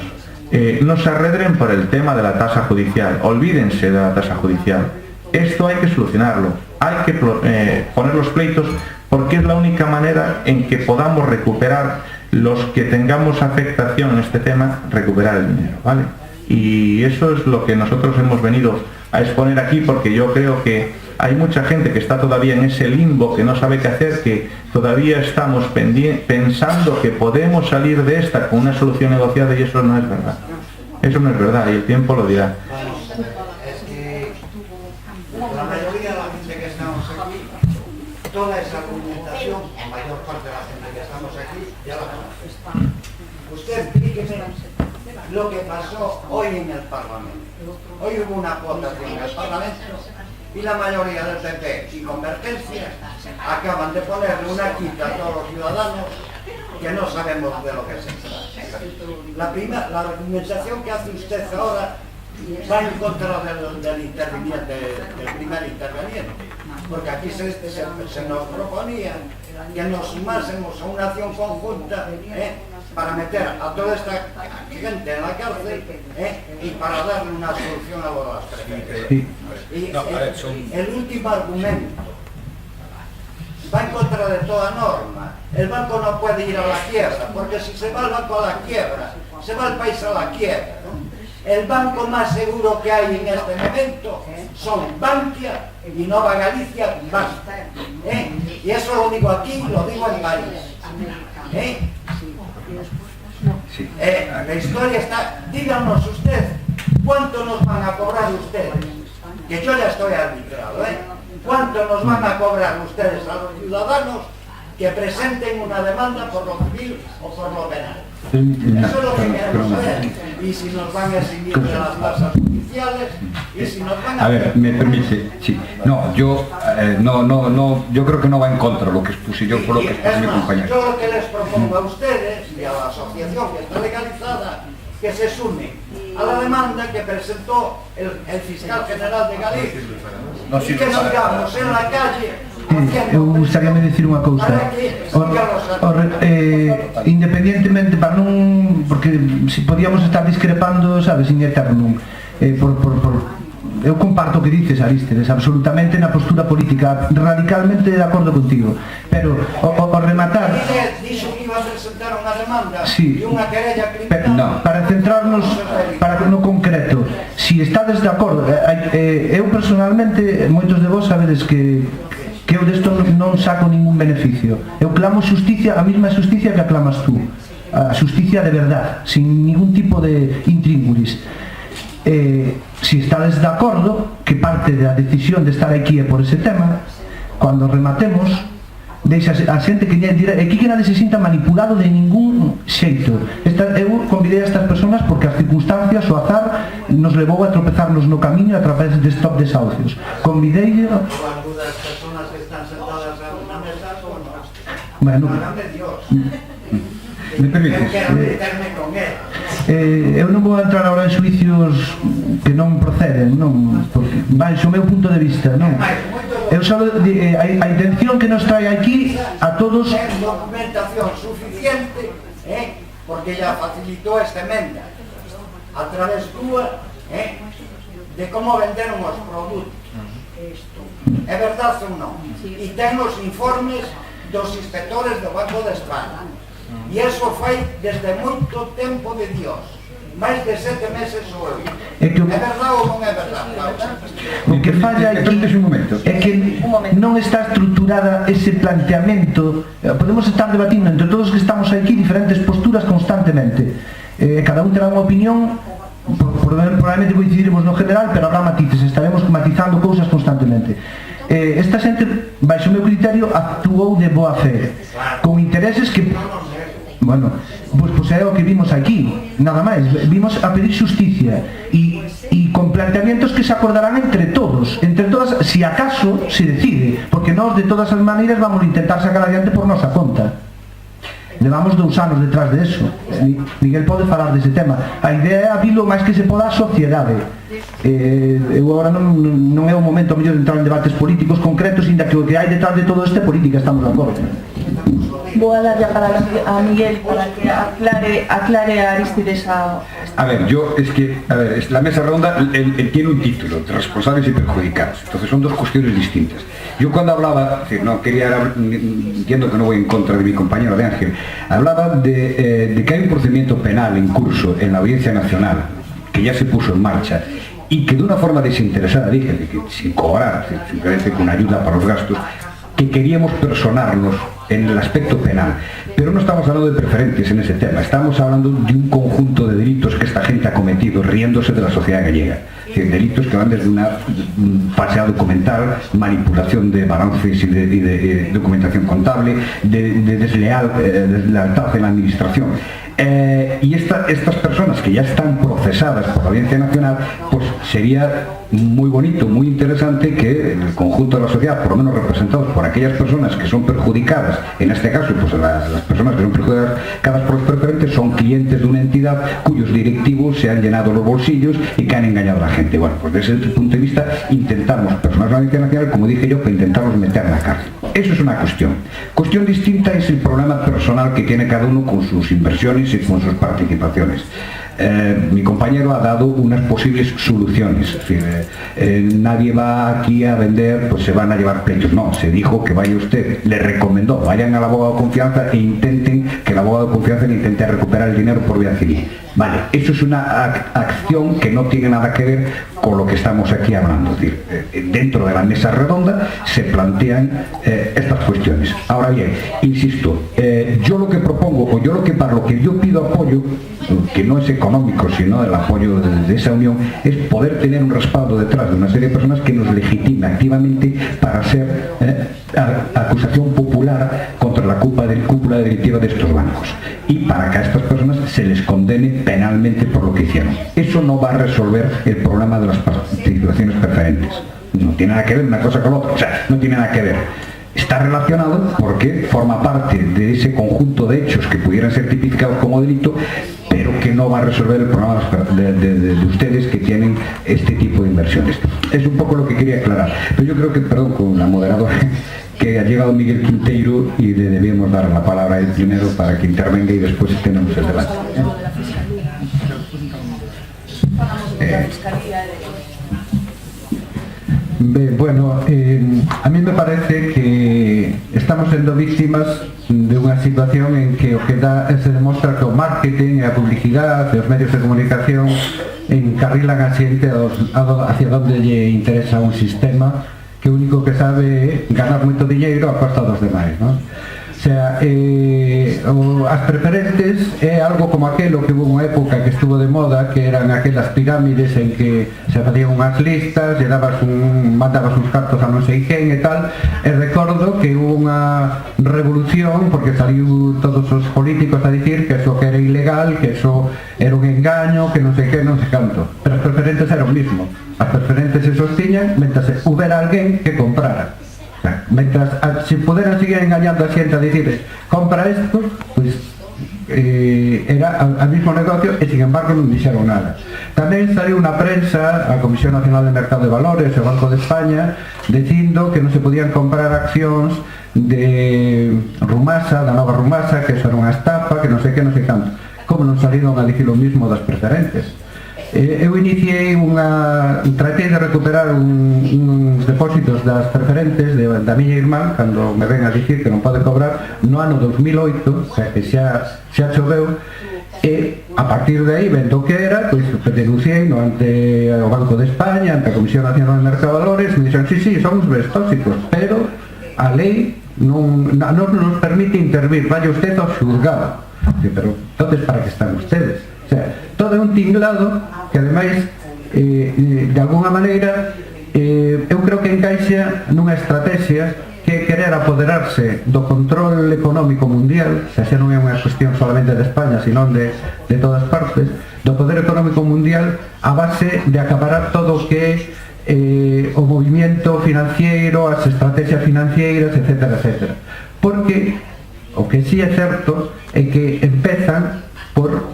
No se arredren por el tema de la tasa judicial, olvídense de la tasa judicial. Esto hay que solucionarlo, hay que poner los pleitos porque es la única manera en que podamos recuperar, los que tengamos afectación en este tema, recuperar el dinero, ¿vale? Y eso es lo que nosotros hemos venido a exponer aquí, porque yo creo que hay mucha gente que está todavía en ese limbo, que no sabe qué hacer, que todavía estamos pensando que podemos salir de esta con una solución negociada, y eso no es verdad. Eso no es verdad, y el tiempo lo dirá. Es que la mayoría de la gente que estamos aquí, toda esa argumentación, la mayor parte de la gente que estamos aquí, ya la conoce. Usted explíqueme lo que pasó hoy en el Parlamento. Hoy hubo una votación en el Parlamento y la mayoría del PP y Convergencia acaban de ponerle una quita a todos los ciudadanos que no sabemos de lo que se trata. La argumentación que hace usted ahora va en contra del interviniente, del primer interviniente, porque aquí se nos proponía que nos sumásemos a una acción conjunta para meter a toda esta gente en la cárcel y para darle una solución a las preferencias. Y el último argumento va en contra de toda norma. El banco no puede ir a la quiebra, porque si se va el banco a la quiebra, se va el país a la quiebra, ¿no? El banco más seguro que hay en este momento son Bankia y Nova Galicia Banco. Y eso lo digo aquí, lo digo en París. La historia está. Díganos usted, ¿cuánto nos van a cobrar ustedes? Que yo ya estoy arbitrado, ¿Cuánto nos van a cobrar ustedes a los ciudadanos que presenten una demanda por lo civil o por lo penal? Eso es lo que queremos saber. Y si nos van a eximir de las tasas judiciales, y si nos van a... A ver, me permite, sí. No, yo yo creo que no va en contra lo que expuse yo por lo que expuse mi compañero. Yo lo que les propongo a ustedes y a la asociación que está legalizada, que se sume a la demanda que presentó el fiscal general de Galicia y que sigamos en la calle. Eu gustaríame decir unha cousa independientemente para non, porque si podíamos estar discrepando, sabes, in eternum eu comparto o que dices, Arístedes, absolutamente na postura política, radicalmente de acordo contigo, pero o rematar dixo que iba a presentar unha demanda sí, e unha querella criminal no, para centrarnos no concreto, si estades de acordo, eu personalmente, moitos de vos sabedes que eu desto non saco ningún beneficio. Eu clamo xusticia, a mesma xusticia que aclamas tú, a xusticia de verdad, sin ningún tipo de intríngulis. Si estades de acordo que parte da decisión de estar aquí é por ese tema, cando rematemos, deixa a xente que aquí que nadie se sinta manipulado de ningún xeito. Eu convidei a estas personas porque as circunstancias, o azar, nos levou a tropezarnos no camiño a través de estos desahucios. Convidei bueno, me permites? Eu non vou entrar agora en xuicios que non proceden, non, porque baixo o meu punto de vista, non. Eu só a intención que nos trae aquí a todos documentación suficiente, porque ya facilitou esta emenda a través túa, de como venderon os produtos. É verdade ou non? E ten os informes dos inspectores do Banco de España. E eso foi desde moito tempo de Dios. máis de 7 meses ou eu. É verdade ou non é verdade? O que falla aquí é que non está estruturada ese planteamento. Podemos estar debatindo entre todos que estamos aquí diferentes posturas constantemente. Cada un terá unha opinión, probablemente coincidiremos no general, pero habrá matices, estaremos matizando cousas constantemente. Esta xente, baixo o meu criterio, actuou de boa fe, con intereses que... Bueno, pois é o que vimos aquí, nada máis, vimos a pedir xusticia e con planteamientos que se acordarán entre todos, entre todas, si acaso se decide, porque nós de todas as maneiras vamos a intentar sacar adiante por nosa conta. Levamos 2 anos detrás de eso. Miguel pode falar dese tema. A idea é abrir o máis que se poda a sociedade. Eu agora non é o momento mellor de entrar en debates políticos concretos, inda que o que hai detrás de todo este política, estamos de acordo. Vou a darlle a palabra a Miguel para que aclare a Arístides a... A ver, la mesa redonda tiene un título, responsables y perjudicados, entonces son 2 cuestiones distintas. Yo cuando hablaba, no quería, entiendo que no voy en contra de mi compañero de Ángel, hablaba de que hay un procedimiento penal en curso en la Audiencia Nacional, que ya se puso en marcha, y que de una forma desinteresada dije, que sin cobrar, simplemente con ayuda para los gastos, que queríamos personarnos en el aspecto penal, pero no estamos hablando de preferencias en ese tema, estamos hablando de un conjunto de delitos que esta gente ha cometido riéndose de la sociedad gallega, es decir, delitos que van desde una falsedad documental, manipulación de balances y de documentación contable, de deslealtad en la administración. Y estas personas que ya están procesadas por la Audiencia Nacional, pues sería muy bonito, muy interesante que el conjunto de la sociedad, por lo menos representados por aquellas personas que son perjudicadas, en este caso pues las personas que son perjudicadas por los preferentes son clientes de una entidad cuyos directivos se han llenado los bolsillos y que han engañado a la gente. Bueno, pues desde ese punto de vista intentamos, personas de la Audiencia Nacional, como dije yo, que intentamos meter en la cárcel. Eso es una cuestión. Cuestión distinta es el problema personal que tiene cada uno con sus inversiones y con sus participaciones. Mi compañero ha dado unas posibles soluciones, es decir, nadie va aquí a vender, pues se van a llevar pleitos, no, se dijo que vaya usted, le recomendó, vayan al abogado de confianza e intenten que el abogado de confianza le intente recuperar el dinero por vía civil. Vale, eso es una acción que no tiene nada que ver con lo que estamos aquí hablando, es decir, dentro de la mesa redonda se plantean estas cuestiones. Ahora bien, insisto, yo lo que propongo, o yo para lo que yo pido apoyo, que no es económico, sino el apoyo de esa unión, es poder tener un respaldo detrás de una serie de personas que nos legitime activamente para ser acusación popular contra la cúpula directiva de estos bancos y para que a estas personas se les condene penalmente por lo que hicieron. Eso no va a resolver el problema de las participaciones preferentes. no tiene nada que ver una cosa con la otra, o sea, no tiene nada que ver. Está relacionado porque forma parte de ese conjunto de hechos que pudieran ser tipificados como delito, pero que no va a resolver el problema de ustedes que tienen este tipo de inversiones. Es un poco lo que quería aclarar. Pero yo creo que, perdón, con la moderadora, que ha llegado Miguel Quinteiro y le debemos dar la palabra a él primero para que intervenga y después tenemos el debate. Bueno, a mí me parece que estamos sendo víctimas de unha situación en que o que se demostra que o marketing e a publicidade e os medios de comunicación encarrilan a xente hacia onde lle interesa un sistema que o único que sabe é ganar moito diñeiro a costa dos demais, non? O sea, as preferentes é algo como aquelo que hubo unha época que estuvo de moda, que eran aquelas pirámides en que se facían unhas listas, mandabas uns cartos a non sei quen e tal, e recordo que hubo unha revolución porque saliu todos os políticos a dicir que eso que era ilegal, que eso era un engaño, que non sei que, non sei canto, pero as preferentes eran o mismo, as preferentes se sostiñan mentras houbera alguén que comprara. Mientras se puderan seguir engañando a xente a dicir compra esto, pues era al mismo negocio e sin embargo non dixeron nada. Tamén saliu unha prensa, a Comisión Nacional de Mercado de Valores e o Banco de España, dicindo que non se podían comprar accións de Rumasa, da nova Rumasa, que eso era unha estafa, que non sei que, non sei canto. Como non saliron a dicir o mismo das preferentes? Eu iniciei tratei de recuperar uns depósitos das preferentes da miña irmán cando me ven a dicir que non pode cobrar no ano 2008, o sea que xa choveu, e a partir de aí, vendo que era, pois denunciei ante o Banco de España, ante a Comisión Nacional de Mercado de Valores, me dixen, sí, somos bes tóxicos, pero a lei non nos permite intervir, vaya usted ao xulgado. Pero entonces, para que están ustedes? O sea, todo é un tinglado que ademais de alguna maneira eu creo que encaixa nunha estrategia que é querer apoderarse do control económico mundial, xa non é unha cuestión solamente de España, sino de todas partes, do poder económico mundial a base de acaparar todo o que é o movimento financiero, as estrategias financieras, etcétera, etcétera. Porque o que sí é certo é que empezan por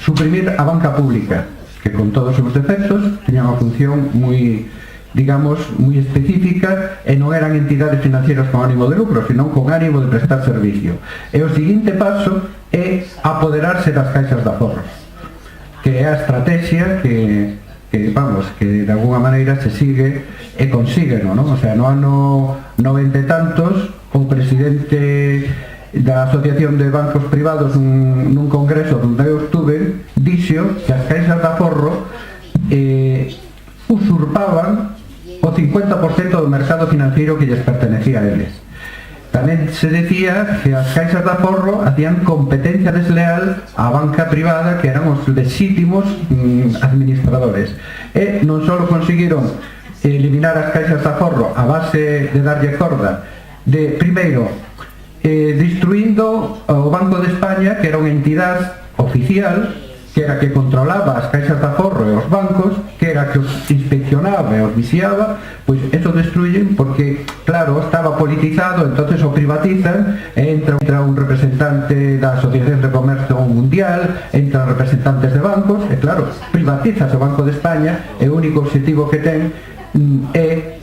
suprimir a banca pública, que con todos os defectos tiña unha función moi, digamos, moi específica e non eran entidades financieras con ánimo de lucro, sino con ánimo de prestar servicio. E o seguinte paso é apoderarse das caixas de aforros, que é a estrategia que de alguna maneira se sigue e consigue, non? O sea, no ano 90 e tantos, o presidente da Asociación de Bancos Privados nun congreso onde eu estuve dixo que as caixas de aforro usurpaban o 50% do mercado financiero que lles pertenecía a eles. Tamén se decía que as caixas de aforro hacían competencia desleal á banca privada, que eran os legítimos administradores, e non só conseguiron eliminar as caixas de aforro a base de darlle corda de, primeiro, destruindo o Banco de España, que era unha entidade oficial, que era que controlaba as caixas de aforro e os bancos, que era que os inspeccionaba e os vixiaba, pois eso destruyen porque, claro, estaba politizado, entonces o privatizan, e entra un representante da Asociación de Comercio Mundial, entran representantes de bancos, e claro, privatizas o Banco de España, e o único objetivo que ten é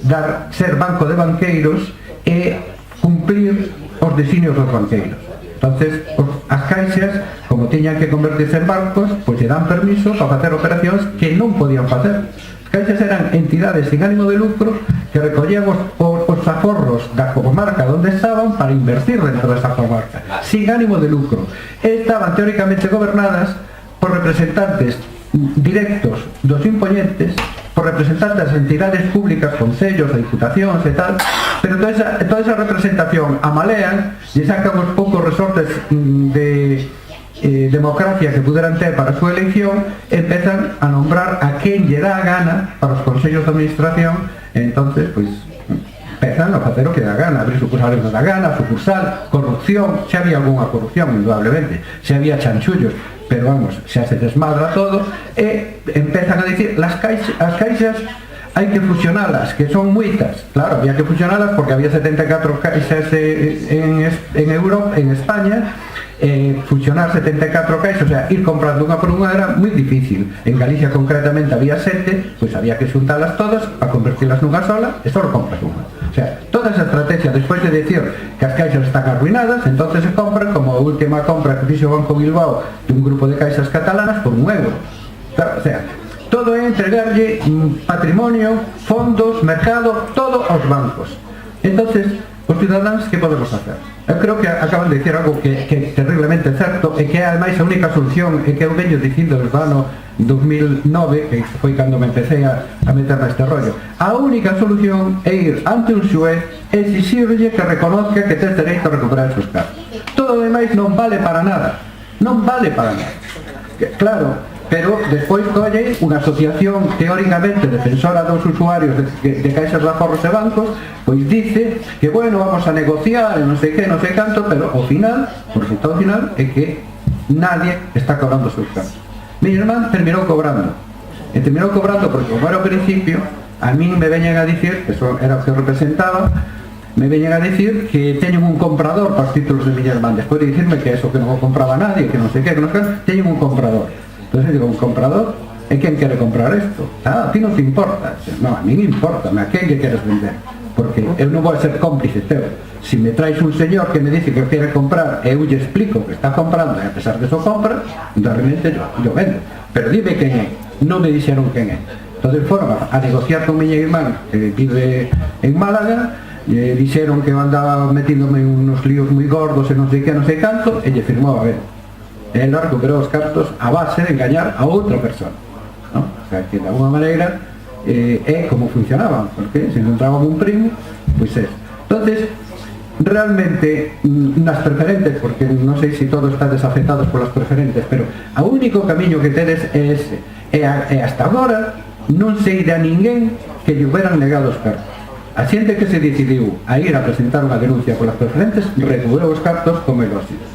ser banco de banqueiros e cumplir os designios dos banqueiros. Entonces, as caixas, como tiñan que convertirse en bancos, pois lle dan permiso para facer operacións que non podían facer. As caixas eran entidades sin ánimo de lucro que recollían os aforros da comarca onde estaban para invertir dentro desa comarca, sin ánimo de lucro. E estaban teóricamente gobernadas por representantes directos dos impoñentes, por representantes de entidades públicas, concellos, diputacións e tal, pero toda esa representación a malean e sacan os poucos resortes de democracia que puderan ter para a súa elección, empezan a nombrar a quen lle dá a gana para os consellos de administración, e entonces, pois, empezan a facer o que dá a gana, abrir sucursales da gana, sucursal, corrupción, xa había algunha corrupción, indudablemente, xa había chanchullos, pero vamos, xa se desmadra todo, e empezan a dicir, as caixas hai que fusionalas, que son moitas. Claro, había que fusionalas porque había 74 caixas en Europa, en España. Fusionar 74 caixas, o sea, ir comprando unha por unha era moi difícil. En Galicia concretamente había 7, pois había que xuntalas todas para convertirlas nunha sola e só compras unha. O sea, toda esa estrategia, despois de decir que as caixas están arruinadas, entonces se compran, como a última compra que fixo o Banco Bilbao de un grupo de caixas catalanas por €1. Claro, o sea, todo é entregarlle patrimonio, fondos, mercado, todo aos bancos. Entonces, os cidadáns, que podemos facer? Eu creo que acaban de dicir algo que é terriblemente certo e que é ademais a única solución, e que eu veño dicindo desde o ano 2009, que foi cando me empecé a meter neste rollo. A única solución é ir ante un xuez e exixirlle que reconozca que tes dereito a recuperar esos cartos. Todo o demais non vale para nada. Non vale para nada. Claro, pero despois colle unha asociación teóricamente defensora dos usuarios de caixas de aforros e bancos, pois dice que, bueno, vamos a negociar e non sei que, non sei canto, pero ao final, o resultado final é que nadie está cobrando os seus cartos. Mi irmán terminou cobrando, e terminou cobrando porque, como era ao principio, a min me veñen a dicir, eso era o que representaba, me veñen a dicir que teñen un comprador para os títulos de mi irmán, despois de dicirme que eso que non o compraba nadie, que non sei que, non sei que, teñen un comprador. Entonces digo, un comprador, ¿e quen quere comprar esto? Ah, a ti non te importa. No, a mí me importa, a quen que queres vender? Porque eu non vou a ser cómplice teu. Si me traes un señor que me dice que quere comprar e eu lle explico que está comprando e a pesar de eso compra, realmente yo vendo. Pero dime quen é. Non me dixeron quen é. Entonces foron a negociar con miña irmán que vive en Málaga, e dixeron que eu andaba metíndome en unos líos moi gordos e non sei que, non sei canto, e lle firmou a ver. El recuperou os cartos a base de engañar a outra persona, ¿no? O sea, que de alguna maneira é como funcionaban, porque se encontraban un primo, pois é. Entonces, realmente, nas preferentes, porque non sei se todos están desafectados polas preferentes, pero o único camiño que tedes é ese, e hasta agora non sei de a ninguén que lle hubieran negado os cartos. A xente que se decidiu a ir a presentar unha denuncia polas preferentes recuperou os cartos como é lógico.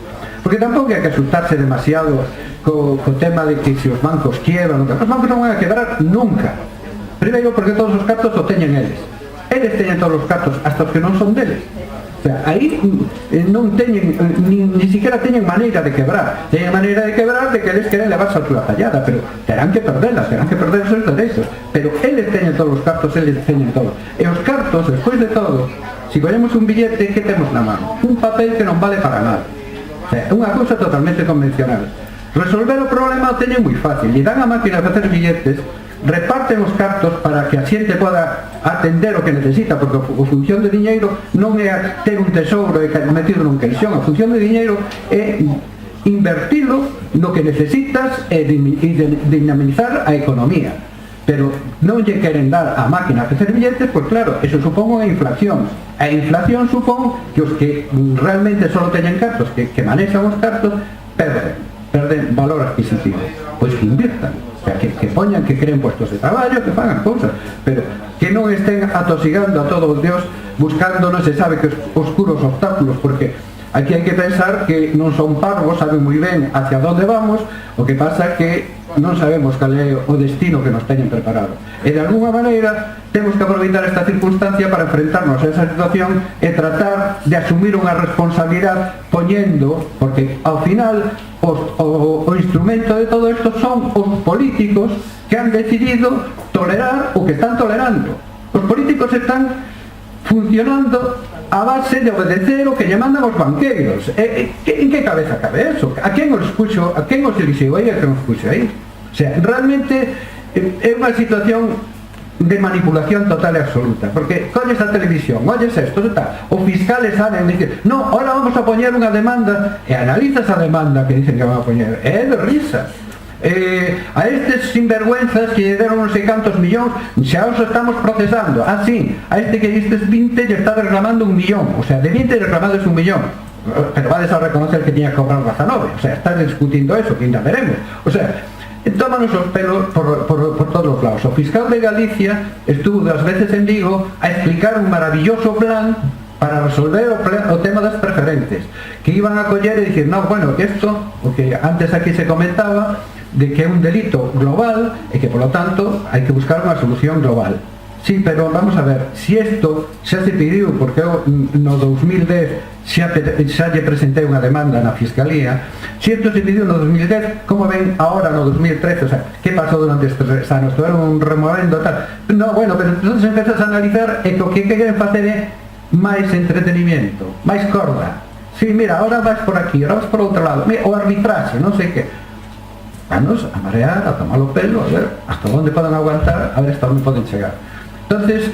Porque tampouco hai que asustarse demasiado co tema de que se os bancos quiebran, os bancos non van a quebrar nunca. Primeiro porque todos os cartos o teñen eles. Eles teñen todos os cartos hasta os que non son deles. O sea, aí non teñen, ni siquiera teñen maneira de quebrar. Teñen maneira de quebrar de que eles queren levarse a túa tallada, pero terán que perderlas, terán que perder os seus dereitos. Pero eles teñen todos os cartos, eles teñen todo. E os cartos, despois de todo, se collemos un billete, que temos na mano? Un papel que non vale para nada. O sea, é unha cousa totalmente convencional. Resolver o problema o teñen moi fácil. Lle dan a máquina de facer billetes, reparten os cartos para que a xente poda atender o que necesita, porque a función de diñeiro non é ter un tesouro e metido nun caixón. A función de diñeiro é invertilo no que necesitas e dinamizar a economía. Pero non lle queren dar a máquina a facer billetes, pois claro, eso supón unha inflación. A inflación supón que os que realmente só teñen cartos, que manexan os cartos, perden valor adquisitivo. Pois que inviertan, o sea, que poñan, que creen puestos de traballo, que fagan cousas, pero que non estén atosigando a todos os dios buscando non se sabe que oscuros obstáculos, porque aquí hai que pensar que non son parvos, saben moi ben hacia onde vamos, o que pasa que non sabemos cal é o destino que nos teñen preparado. E de alguna maneira temos que aproveitar esta circunstancia para enfrentarnos a esa situación e tratar de asumir unha responsabilidade poñendo, porque ao final o instrumento de todo isto son os políticos que han decidido tolerar o que están tolerando. Os políticos están funcionando a base de obedecer o que lle mandan os banqueiros. En que cabeza cabe eso? A quen os puxo, a quen os elixiu aí, a quen os puxo aí? O sea, realmente é unha situación de manipulación total e absoluta, porque colles a televisión, olles esto, tal, o fiscales saben dicir, no, ahora vamos a poñer unha demanda, e analizas a demanda que dicen que van a poñer, é de risa. A estes sinvergüenzas que lle deron non sei cantos millóns xa os estamos procesando. Sí, a este que distes 20 lle está reclamando 1 millón, o sea, de 20 reclamades 1 millón, pero vades a reconocer que tiña que cobrar 19, o sea, estás discutindo eso, que ainda veremos, o sea, tómanos os pelos por todos os lados. O fiscal de Galicia estuvo 2 veces en Vigo a explicar un maravilloso plan para resolver o tema das preferentes, que iban a coller e dicir, no, bueno, que isto, o que antes aquí se comentaba, de que é un delito global e que, polo tanto, hai que buscar unha solución global. Sí, pero vamos a ver, si esto xa se pediu, porque eu no 2010 xa lle presentei unha demanda na Fiscalía, si esto se pediu no 2010, como ven ahora no 2013, o sea, que pasou durante estes anos? Estuveron removendo tal. No, bueno, pero entonces empezas a analizar e que o que queren facer é máis entretenimiento, máis corda. Sí, mira, ahora vas por aquí, ahora vas por outro lado, mira, o arbitraxe, non sei que. Vanos a marear, a tomar o pelo, a ver hasta onde poden aguantar, a ver hasta onde poden chegar. Entonces,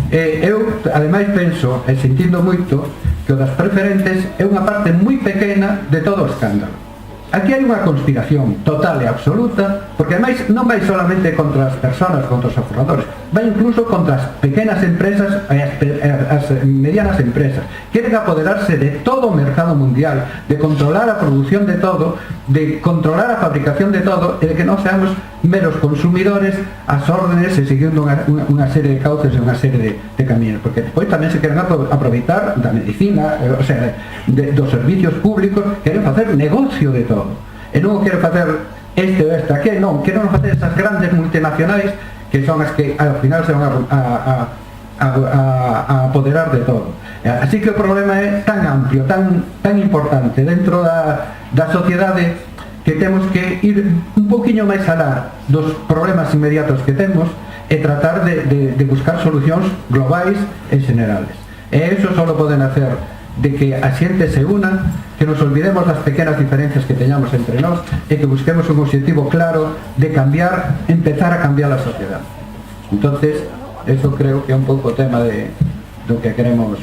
eu ademais penso, e sentindo moito, que o das preferentes é unha parte moi pequena de todo o escándalo. Aquí hai unha conspiración total e absoluta, porque ademais non vai solamente contra as personas, contra os aforradores, vai incluso contra as pequenas empresas e as medianas empresas. Queren apoderarse de todo o mercado mundial, de controlar a produción de todo, de controlar a fabricación de todo, e de que non seamos meros consumidores ás órdenes e seguindo unha serie de cauces e unha serie de caminos, porque depois tamén se queren aproveitar da medicina, o sea, dos servicios públicos, queren facer negocio de todo. E non quero facer este ou esta, que non, quero non facer esas grandes multinacionais que son as que ao final se van a apoderar de todo. Así que o problema é tan amplio, tan importante dentro da sociedade, que temos que ir un poquinho máis alá dos problemas inmediatos que temos e tratar de buscar solucións globais e generales. E eso só poden hacer de que a xente se una, que nos olvidemos das pequenas diferencias que teñamos entre nós e que busquemos un objetivo claro de cambiar, empezar a cambiar a sociedade. Entonces, eso creo que é un pouco o tema do que queremos,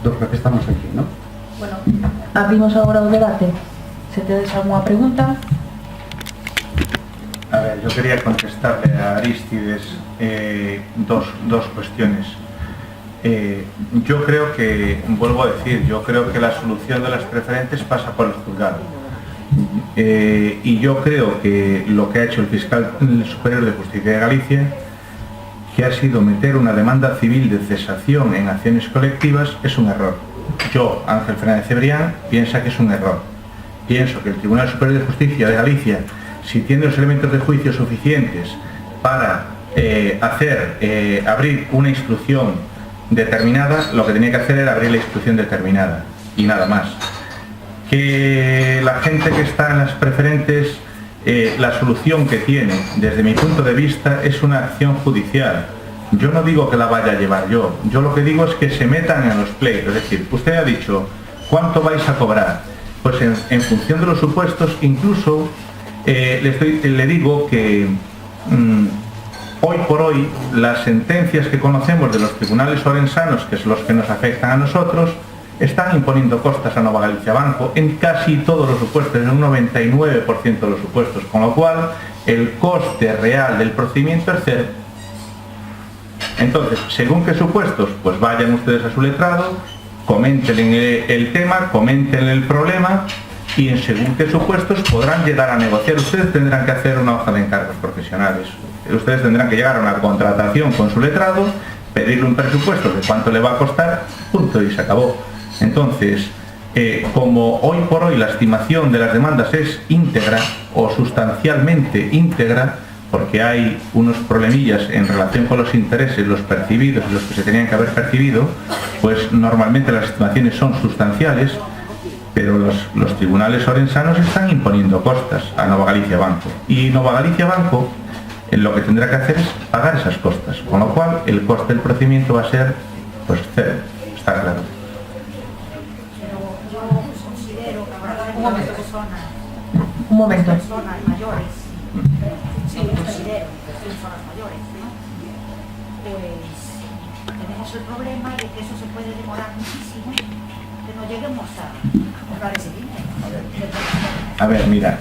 do que estamos aquí, ¿no? Bueno, abrimos agora o debate. Se tedes algunha pregunta. A ver, yo quería contestarle a Arístides dos cuestiones. Yo creo que, vuelvo a decir, yo creo que la solución de las preferentes pasa por el juzgado. Y yo creo que lo que ha hecho el fiscal superior de justicia de Galicia, que ha sido meter una demanda civil de cesación en acciones colectivas, es un error. Yo, Ángel Fernández Cebrián, pienso que es un error. Pienso que el Tribunal Superior de Justicia de Galicia, si tiene los elementos de juicio suficientes para abrir una instrucción determinada, lo que tenía que hacer era abrir la instrucción determinada y nada más. Que la gente que está en las preferentes, la solución que tiene, desde mi punto de vista, es una acción judicial. Yo no digo que la vaya a llevar yo lo que digo es que se metan en los pleitos. Es decir, usted ha dicho, ¿cuánto vais a cobrar? Pues en función de los supuestos, incluso le digo que hoy por hoy las sentencias que conocemos de los tribunales orensanos, que son los que nos afectan a nosotros, están imponiendo costas a Nova Galicia Banco en casi todos los supuestos, en un 99% de los supuestos, con lo cual el coste real del procedimiento es cero. Entonces, según qué supuestos, pues vayan ustedes a su letrado, comenten el tema, comenten el problema y en según qué supuestos podrán llegar a negociar. Ustedes tendrán que hacer una hoja de encargos profesionales. Ustedes tendrán que llegar a una contratación con su letrado, pedirle un presupuesto de cuánto le va a costar, punto, y se acabó. Entonces, como hoy por hoy la estimación de las demandas es íntegra o sustancialmente íntegra, porque hay unos problemillas en relación con los intereses, los percibidos y los que se tenían que haber percibido, pues normalmente las estimaciones son sustanciales, pero los tribunales orensanos están imponiendo costas a Nova Galicia Banco. Y Nova Galicia Banco lo que tendrá que hacer es pagar esas costas, con lo cual el coste del procedimiento va a ser pues cero, está claro. Yo considero que ahora Un momento. personas mayores, sí, considero que son personas mayores, ¿no? Pues tenemos el problema de que eso se puede demorar muchísimo, que no lleguemos a comprar ese dinero. A ver, mira,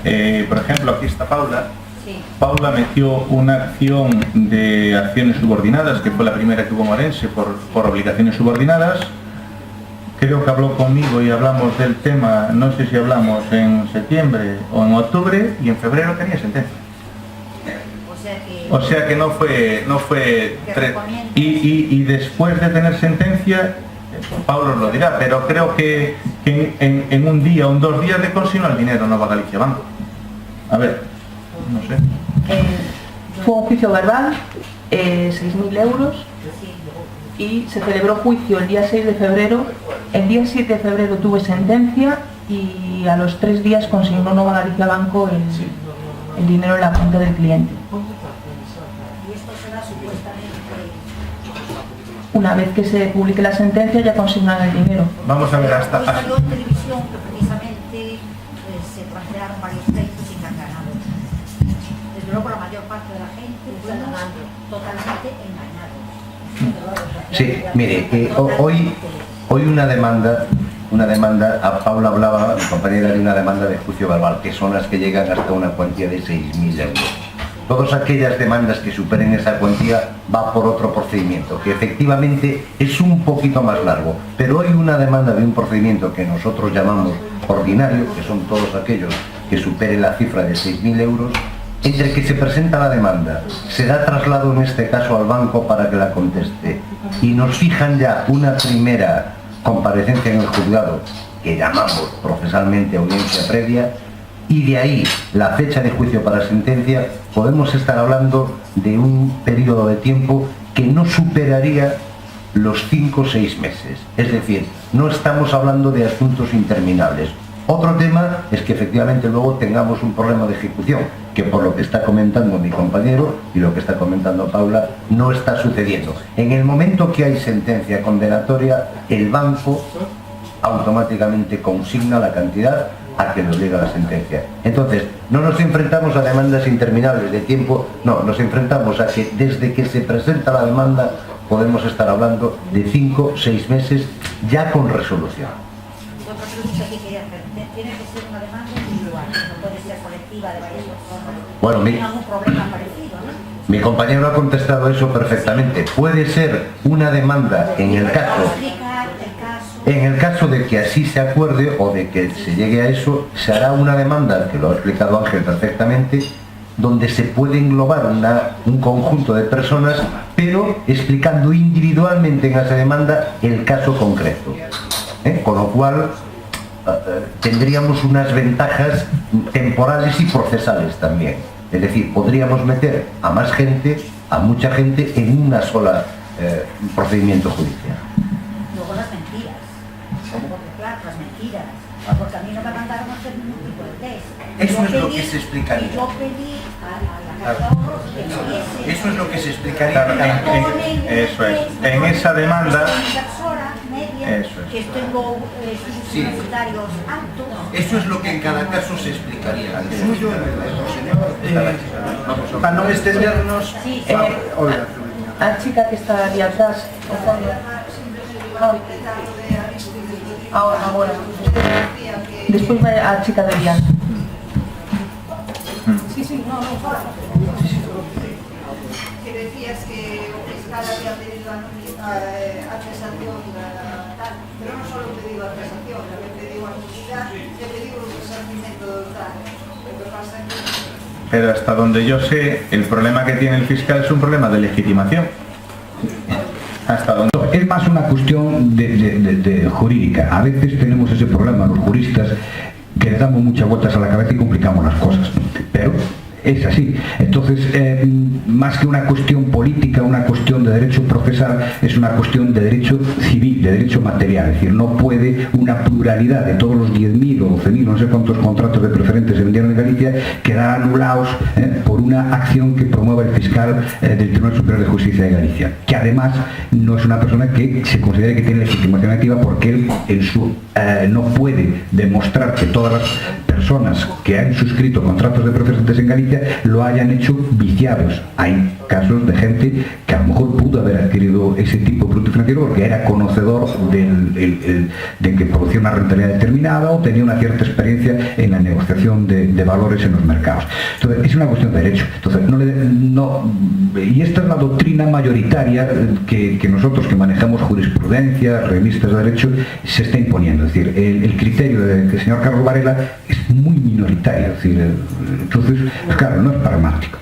por ejemplo, aquí está Paula. Sí. Paula metió una acción de acciones subordinadas, que fue la primera que hubo en Orense por obligaciones subordinadas. Creo que habló conmigo y hablamos del tema, no sé si hablamos en septiembre o en octubre, y en febrero tenía sentencia. O sea que no fue y después de tener sentencia, Pablo lo dirá, pero creo que en un día o en 2 días le consignó el dinero Nova Galicia Banco. A ver, no sé. Fue un juicio verbal, 6.000 euros, y se celebró juicio el día 6 de febrero. El día 7 de febrero tuve sentencia y a los 3 días consignó Nova Galicia Banco el dinero en la cuenta del cliente. Y esto será supuestamente... Una vez que se publique la sentencia ya consignan el dinero. Vamos a ver, Hoy salió en televisión que precisamente se plantearon varios pleitos y han ganado. Desde luego la mayor parte de la gente fueron totalmente engañados. Sí, mire, hoy una demanda, a Paula hablaba, mi compañera, de una demanda de juicio verbal, que son las que llegan hasta una cuantía de 6.000 euros. Todas aquellas demandas que superen esa cuantía va por otro procedimiento, que efectivamente es un poquito más largo, pero hoy una demanda de un procedimiento que nosotros llamamos ordinario, que son todos aquellos que superen la cifra de 6.000 euros, entre que se presenta la demanda, se da traslado en este caso al banco para que la conteste y nos fijan ya una primera comparecencia en el juzgado, que llamamos procesalmente audiencia previa, y de ahí la fecha de juicio para sentencia, podemos estar hablando de un periodo de tiempo que no superaría los 5 o 6 meses. Es decir, no estamos hablando de asuntos interminables. Otro tema es que efectivamente luego tengamos un problema de ejecución, que por lo que está comentando mi compañero y lo que está comentando Paula, no está sucediendo. En el momento que hay sentencia condenatoria, el banco automáticamente consigna la cantidad a que nos llega la sentencia. Entonces, no nos enfrentamos a demandas interminables de tiempo, no, nos enfrentamos a que desde que se presenta la demanda podemos estar hablando de 5 o 6 meses ya con resolución. Otra pregunta que quería hacer, tiene que ser una demanda individual, no puede ser colectiva de varias personas. Bueno, Tiene algún problema parecido, ¿no? mi compañero ha contestado eso perfectamente. Puede ser una demanda en el caso de que así se acuerde o de que se llegue a eso, se hará una demanda, que lo ha explicado Ángel perfectamente, donde se puede englobar un conjunto de personas, pero explicando individualmente en esa demanda el caso concreto. Con lo cual tendríamos unas ventajas temporales y procesales también. Es decir, podríamos meter a más gente, a mucha gente, en una sola procedimiento judicial. Luego las mentiras. Porque claro, las mentiras. Porque a mí no me mandaron a hacer ningún tipo de test. Eso es lo que se explicaría. Y yo pedí a la Caja de Ahorros que hiciese. Eso es lo que se explicaría. Claro, eso es. En esa demanda... Eso es. Que tengo estudios universitarios altos. Eso es lo que en cada caso se explicaría. El suyo, el señor... Para no extendernos... Sí, A chica que está ahí atrás, ahora. Después va a chica de Diana. Sí, no. Que decías que o fiscal había pedido atesación tal, pero no solo pedido atesación, también pedido actividad, que pedido un resarcimiento tal. Lo que pasa es que... Pero hasta donde yo sé, el problema que tiene el fiscal es un problema de legitimación. Hasta donde... Es más una cuestión de jurídica. A veces tenemos ese problema los juristas, que le damos muchas vueltas a la cabeza y complicamos las cosas. Pero es así. Entonces, más que una cuestión política, una cuestión de derecho procesal, es una cuestión de derecho civil, de derecho material. Es decir, no puede una pluralidad de todos los 10.000 o 12.000, no sé cuántos contratos de preferentes se vendieron en Galicia, quedar anulados por una acción que promueva el fiscal del Tribunal Superior de Justicia de Galicia, que además no es una persona que se considere que tiene legitimación activa, porque él no puede demostrar que todas las personas que han suscrito contratos de preferentes en Galicia lo hayan hecho viciados. Hay casos de gente que a lo mejor pudo haber adquirido ese tipo de producto financiero porque era conocedor de que producía una rentabilidad determinada o tenía una cierta experiencia en la negociación de valores en los mercados. Entonces, es una cuestión de derecho. Entonces, y esta es la doctrina mayoritaria que nosotros que manejamos jurisprudencia, revistas de derecho, se está imponiendo. Es decir, el criterio del señor Carlos Varela es muy minoritario, es decir, entonces, pues claro, no es pragmático,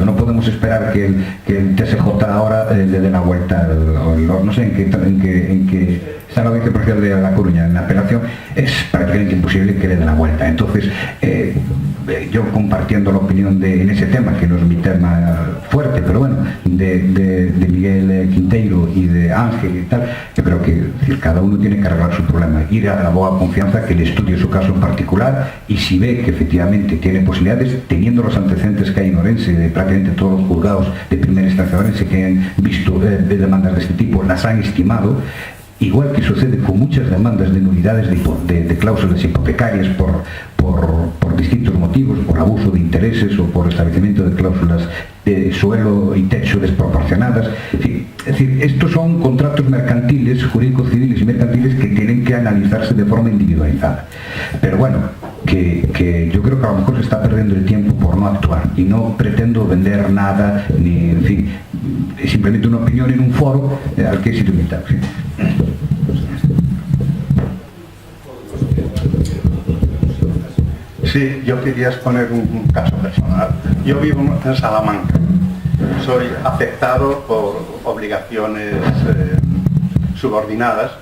no podemos esperar que el TSJ ahora le dé la vuelta, no sé en qué está la Audiencia Provincial de La Coruña, en la apelación, es prácticamente imposible que le dé la vuelta. Entonces, yo compartiendo la opinión en ese tema, que no es mi tema fuerte, pero bueno, de Miguel Quinteiro y de Ángel y tal, yo creo que cada uno tiene que arreglar su problema, ir a la abogada de confianza que le estudie su caso en particular, y si ve que efectivamente tiene posibilidades, teniendo los antecedentes que hay en Orense, de prácticamente todos los juzgados de primera instancia de Orense que han visto demandas de este tipo, las han estimado, igual que sucede con muchas demandas de nulidades de cláusulas hipotecarias por distintos motivos, por abuso de intereses o por establecimiento de cláusulas de suelo y techo desproporcionadas. Es decir, estos son contratos mercantiles, jurídicos civiles y mercantiles, que tienen que analizarse de forma individualizada. Pero bueno, que yo creo que a lo mejor se está perdiendo el tiempo por no actuar, y no pretendo vender nada, ni, en fin, es simplemente una opinión en un foro al que he sido invitado. ¿Sí? Sí, yo quería exponer un caso personal. Yo vivo en Salamanca. Soy afectado por obligaciones subordinadas,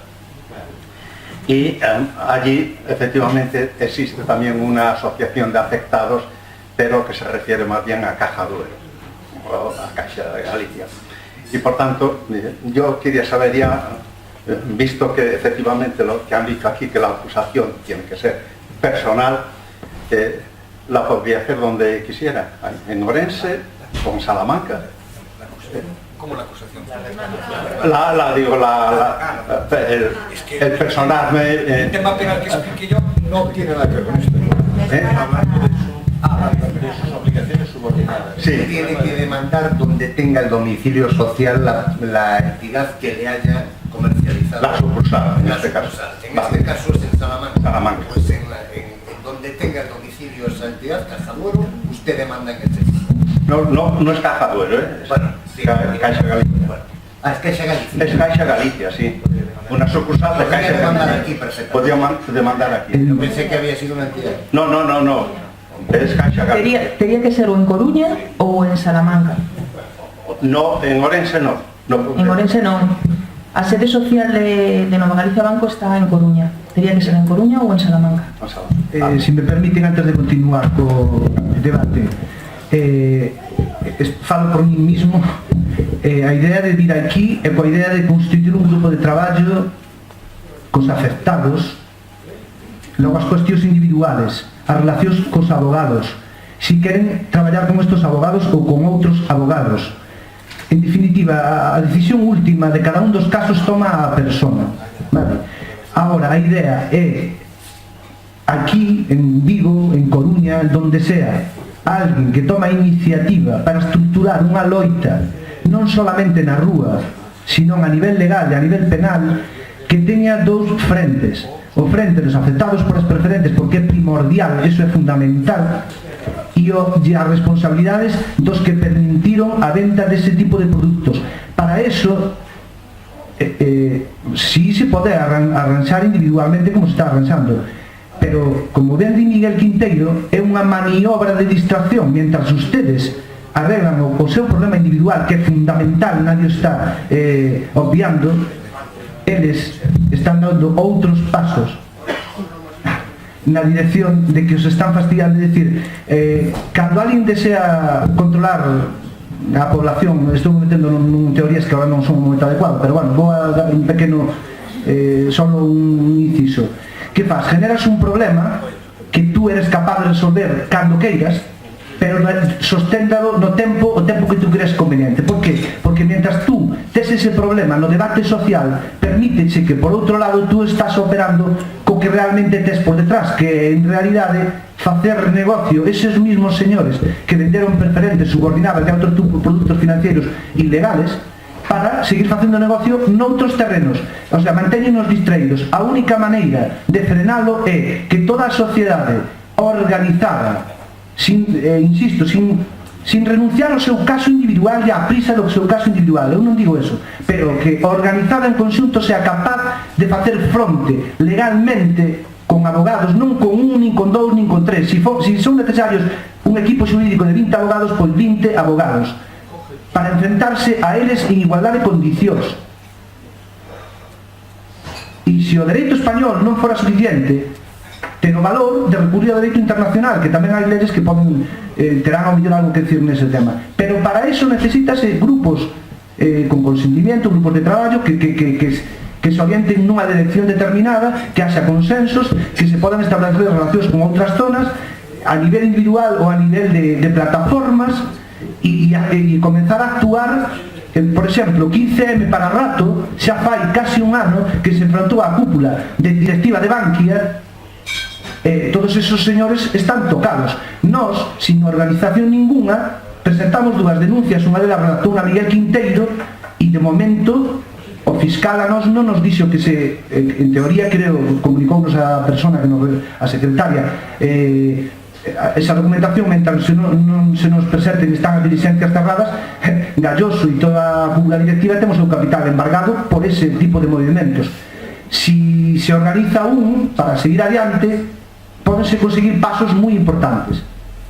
y allí efectivamente existe también una asociación de afectados, pero que se refiere más bien a Caja Duero o a Caixa de Galicia. Y por tanto, yo quería saber ya, visto que efectivamente lo que han dicho aquí, que la acusación tiene que ser personal, la podría hacer donde quisiera, en Orense o en Salamanca. ¿Cómo la acusación? El personal... El tema penal que expliqué yo no tiene nada que ver con esto. De sus obligaciones subordinadas. Sí. Tiene que demandar donde tenga el domicilio social la entidad que le haya comercializado. La sucursal, en este caso. En este caso es en Salamanca. Salamanca. Pues en donde tenga el domicilio esa entidad, Caja Duero, usted demanda en ese sitio. No es Caja Duero, ¿eh? Bueno, sí. Caixa Galicia. Bueno. Ah, es Caixa Galicia. Es Caixa Galicia, sí. Una sucursal de Caixa Galicia. Podría demandar aquí. Yo pensé que había sido una entidad. No. Es Caixa Galicia. Tería que ser o en Coruña o en Salamanca. No, en Orense no. En Orense no. A sede social de Nova Galicia Banco está en Coruña. Tería que ser en Coruña ou en Salamanca. Si me permiten, antes de continuar co debate, falo por mí mismo. A idea de vir aquí é coa idea de constituir un grupo de traballo cos afectados, logo as cuestións individuales, as relacións cos abogados, si queren traballar con estos abogados ou con outros abogados. En definitiva, a decisión última de cada un dos casos toma a persona, vale? Ahora, a idea é aquí, en Vigo, en Coruña, donde sea, alguén que toma a iniciativa para estruturar unha loita non solamente na rúa, sino a nivel legal e a nivel penal, que teña dous frentes: o frente dos afectados por as preferentes, porque é primordial, eso é fundamental, e as responsabilidades dos que permitiron a venta dese tipo de produtos. Para eso, sí se pode arranxar individualmente como se está arranxando, pero, como ben di Miguel Quinteiro, é unha maniobra de distracción. Mientras ustedes arreglan o seu problema individual, que é fundamental, nadie está obviando, eles están dando outros pasos na dirección de que os están fastidiando. É dicir, cando alguén desea controlar a población, estou metendo en teorías que agora non son un momento adecuado, pero bueno, vou a dar un pequeno solo un inciso. Que faz? Generas un problema que tú eres capaz de resolver cando queiras, pero sosténtalo no tempo, o tempo que tú crees conveniente. Por qué? Porque mientras tú tes ese problema no debate social, permítese que por outro lado tú estás operando co que realmente tes por detrás, que en realidade facer negocio. Eses mismos señores que venderon preferentes subordinadas de outros produtos financieros ilegales para seguir facendo negocio noutros terrenos, o sea, mantéñenos distraídos. A única maneira de frenalo é que toda a sociedade organizada, insisto, sin renunciar ao seu caso individual e á prisa do seu caso individual, eu non digo eso, pero que organizada en conxunto sea capaz de facer fronte legalmente con abogados, non con un, nin con dous, nin con tres. Si son necesarios un equipo xurídico de 20 abogados, pois 20 abogados, para enfrentarse a eles en igualdade de condicións. E se o dereito español non fora suficiente, ten o valor de recurrir ao dereito internacional, que tamén hai leyes que poden terán ao mellor algo que decir nese tema. Pero para eso necesitase grupos con consentimiento, grupos de traballo que se orienten nunha dirección determinada, que haxa consensos, que se podan establecer relacións con outras zonas a nivel individual ou a nivel de plataformas e comenzar a actuar. Por exemplo, 15M para rato xa fai casi un ano que se enfrontou a cúpula de directiva de Bankia. Todos esos señores están tocados. Nós, sin organización ninguna, presentamos dúas denuncias, unha delas redactou a Miguel Quinteiro, e de momento o fiscal a nós non nos dixo que se, en teoría creo, comunicounos a persona que a secretaria, esa documentación, mentre non se nos presenten, están as diligencias cerradas, Galloso e toda a cúpula directiva temos o capital embargado por ese tipo de movimentos. Si se organiza para seguir adiante, pódense conseguir pasos moi importantes,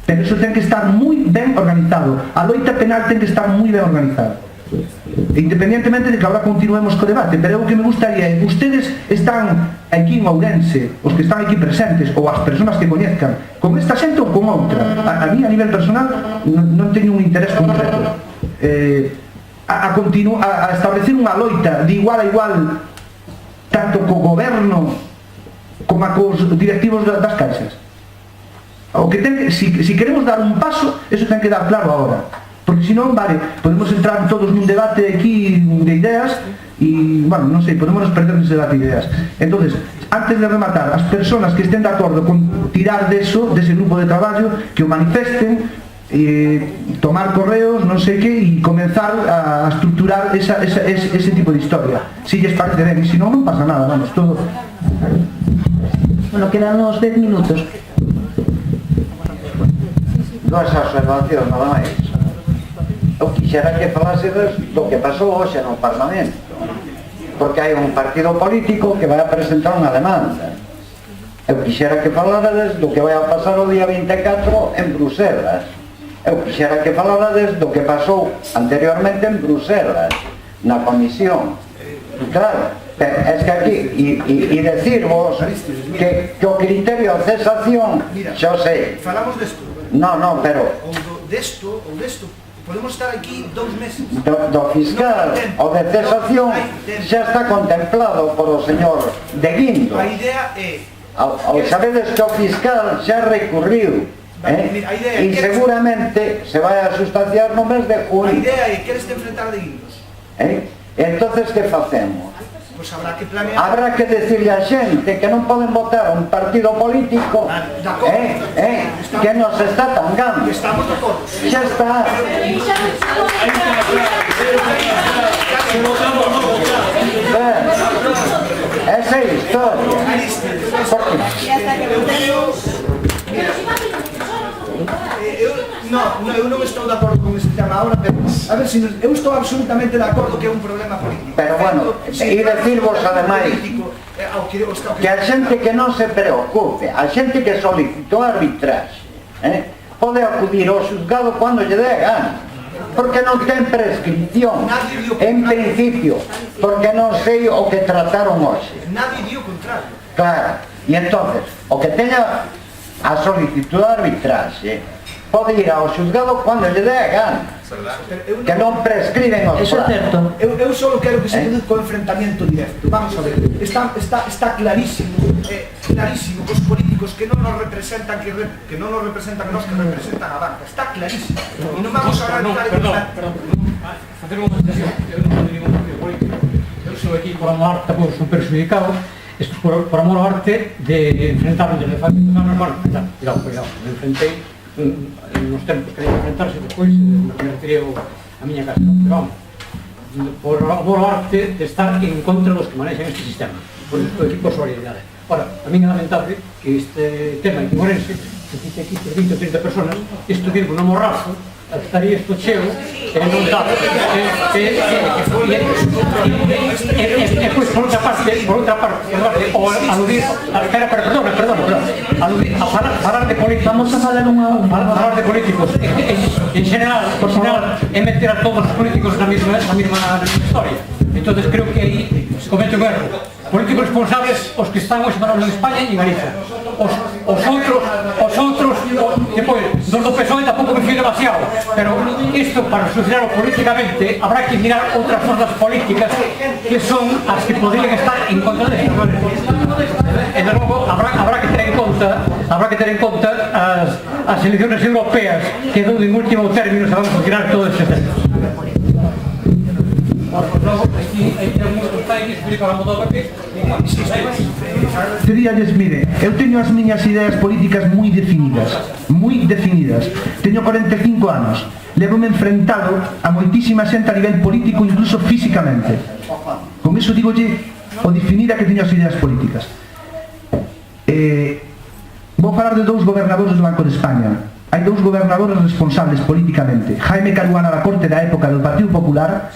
pero eso ten que estar moi ben organizado. A loita penal ten que estar moi ben organizada, independientemente de que ahora continuemos co debate. Pero o que me gustaría é, ustedes están aquí en Ourense, os que están aquí presentes, ou as persoas que coñezcan, con esta xente ou con outra. A mí, a nivel personal, non teño un interés concreto. A establecer unha loita de igual a igual, tanto co goberno como cos directivos das caixas. O que si queremos dar un paso, eso ten que dar claro agora. Porque senón, vale, podemos entrar todos nun debate aquí de ideas e, bueno, non sei, podemos perder ese debate de ideas. Entonces, antes de rematar, as persoas que estén de acordo con tirar deso, dese grupo de traballo, que o manifesten, tomar correos, non sei que, e comenzar a estructurar ese tipo de historia. Si lles parece ben, e senón non pasa nada, vamos, todo. Bueno, quedan uns 10 minutos. Duas observacións, nada máis. Eu quixera que falasedes do que pasou hoxe no Parlamento, porque hai un partido político que vai a presentar unha demanda. Eu quixera que falarades do que vai a pasar o día 24 en Bruselas. Eu quixera que falarades do que pasou anteriormente en Bruselas, na comisión. Claro, es que aquí, e decirvos que o criterio de cesación, xa sei. Falamos desto. No, pero... Ou desto, podemos estar aquí 2 meses. Do fiscal o de cesación xa está contemplado por o señor de Guindo. A idea é... Sabedes que o fiscal xa recurriu, e seguramente se vai a sustanciar no mes de A junio. idea é, queres te enfrentar a de Guindos? Entonces, que facemos? Pois habrá que planear... Habrá que decirle a xente que non poden votar un partido político que nos está tangando. Estamos de acordo. Xa está. Esa é a historia. Eu non estou de acordo con este tema ahora, pero a ver, eu estou absolutamente de acordo que é un problema político. Pero bueno, e decirvos ademais que a xente que non se preocupe, a xente que solicitou arbitraxe, pode acudir ao xuzgado cando lle dé gana, porque non ten prescripción, en principio, porque non sei o que trataron hoxe. Nadie dio contrario. Claro, e entonces, o que teña a solicitud de arbitraxe, pode ir ao xuzgado cando lle dé a gana, que non prescriben os plazos. Eso é certo. Eu só quero que se produzca o enfrentamiento directo. Vamos a ver, está clarísimo, clarísimo que os políticos que non nos representan, que non nos representan nos, que representan a banca. Está clarísimo. E non vamos a realizar... Perdón. Facer unha expresión. Eu non tenho ningún partido político. Eu sou aquí por amor arte, por un perxudicado, por amor ao arte de enfrentarme desde fai muitos anos. Bueno, cuidado, me enfrentei nos tempos que debe enfrentarse, despois me retirei a miña casa, pero vamos, por amor ao arte de estar en contra dos que manexan este sistema, por o equipo de solidaridade. Ora, a mí é lamentable que este tema en Ourense, se cite aquí por 20 ou 30 personas, isto digo no morrazo, estaría isto cheo e non dá e pois por outra parte o aludir a falar de políticos, vamos a falar de políticos en general é meter a todos os políticos na mesma historia. Entonces creo que aí se comete un erro. Políticos responsables os que están hoxe en España e en Galicia. Os outros, depois, dos do PSOE tampouco me fío demasiado, pero isto para solucionarlo políticamente habrá que mirar outras formas políticas que son as que podrían estar en contra de esto. E de logo habrá que ter en conta as elecciones europeas que en último término se van a solucionar todo este tema. Diríalles, mire, eu teño as miñas ideas políticas moi definidas, teño 45 anos, levo-me enfrentado a moitísima xente a nivel político, incluso físicamente. Con iso digolle o definida que teño as ideas políticas. Vou falar de dous gobernadores do Banco de España. Hai dous gobernadores responsables políticamente, Jaime Caruana da Corte da época do Partido Popular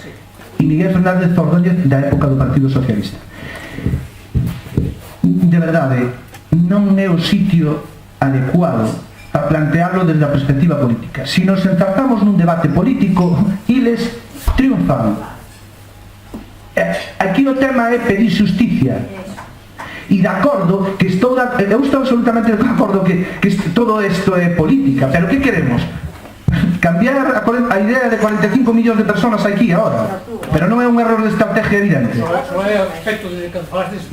e Miguel Fernández Ordóñez da época do Partido Socialista. De verdade, non é o sitio adecuado para plantearlo desde a perspectiva política. Si nos enzartamos nun debate político, eles triunfan. Aquí o tema é pedir justicia. E de acordo que eu estou absolutamente de acordo que todo isto é política, pero que queremos? Cambiar a idea de 45 millóns de personas aquí ahora, pero non é un error de estrategia evidente. Só é o aspecto de que falaste de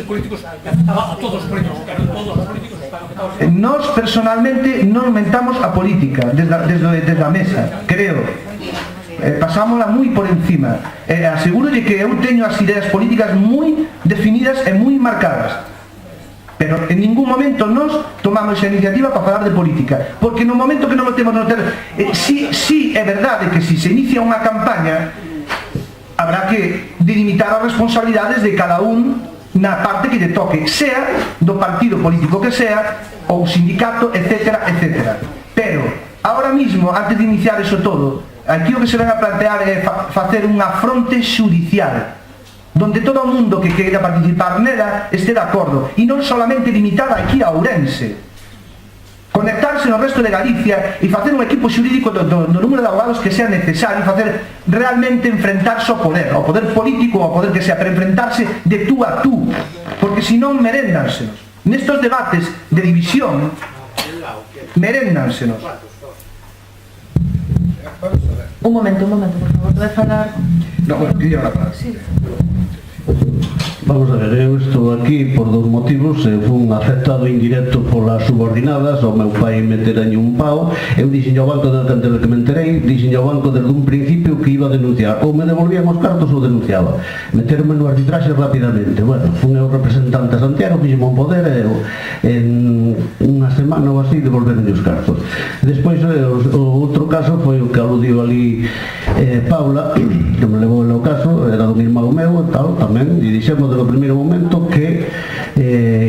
políticos que afectaba a todos os políticos, que eran todos os políticos que están afectados. Nós personalmente non mentamos a política desde a mesa, creo. Pasámola moi por encima. Asegúrolle que eu teño as ideas políticas moi definidas e moi marcadas. Pero en ningún momento nos tomamos esa iniciativa para falar de política, porque no momento que non temos no ter... Sí é verdade que se inicia unha campaña habrá que delimitar as responsabilidades de cada un na parte que lle toque, sea do partido político que sea, ou sindicato, etcétera, etcétera. Pero, ahora mismo, antes de iniciar eso todo, aquí o que se ven a plantear é facer unha fronte xudicial, donde todo o mundo que queira participar nela este de acordo, e non solamente limitada aquí a Ourense, conectarse no resto de Galicia e facer un equipo xurídico do número de abogados que sea necesario, facer realmente enfrentarse ao poder político, ao poder que sea, pero enfrentarse de tú a tú, porque senón meréndansenos. Nestos debates de división, meréndansenos. Un momento, por favor, pode falar? No, bueno, pide ahora para. Sí. Vamos a ver, eu estou aquí por dous motivos. Eu fui un afectado indirecto polas subordinadas. O meu pai me terañe un pau. Eu dixen ao banco desde que me enterei, dixen ao banco desde un principio que iba a denunciar. Ou me devolvían os cartos ou denunciaba. Meterme no arbitraxe rapidamente. Bueno, fun eu representante a Santiago, fixeme un poder e en unha semana ou así devolverme os cartos. Despois o outro caso foi o que aludiu ali Paula, que me levou o caso, era do irmão meu e tal, tamén, e dixemos desde o primeiro momento que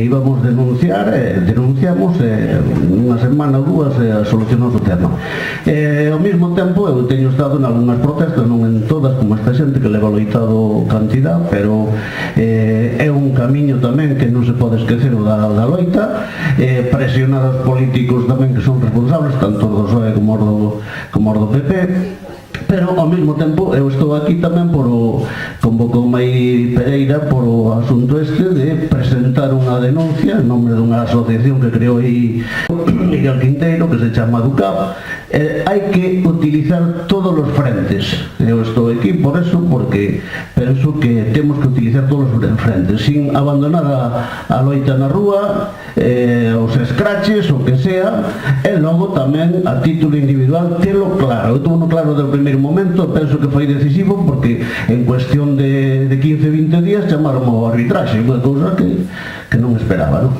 íbamos denunciar, denunciamos unha semana ou dúas solucionou o tema. Ao mesmo tempo eu teño estado en algunhas protestas, non en todas como esta xente que leva loitado cantidad, pero é un camiño tamén que non se pode esquecer o da loita, presionar aos políticos tamén que son responsables, tanto do PSOE como do PP. Pero ao mesmo tempo eu estou aquí tamén convocou Mai Pereira por o asunto este de presentar unha denuncia en nome dunha asociación que creou aí Miguel Quinteiro, que se chama DUCAP. Hai que utilizar todos os frentes. Eu estou aquí por eso, porque penso que temos que utilizar todos os frentes sin abandonar a loita na rúa, os escraches, o que sea, e logo tamén a título individual telo claro. Eu tomo claro desde o primeiro momento, penso que foi decisivo porque en cuestión de 15-20 días chamaron ao arbitraxe, unha cousa que non esperaba, non?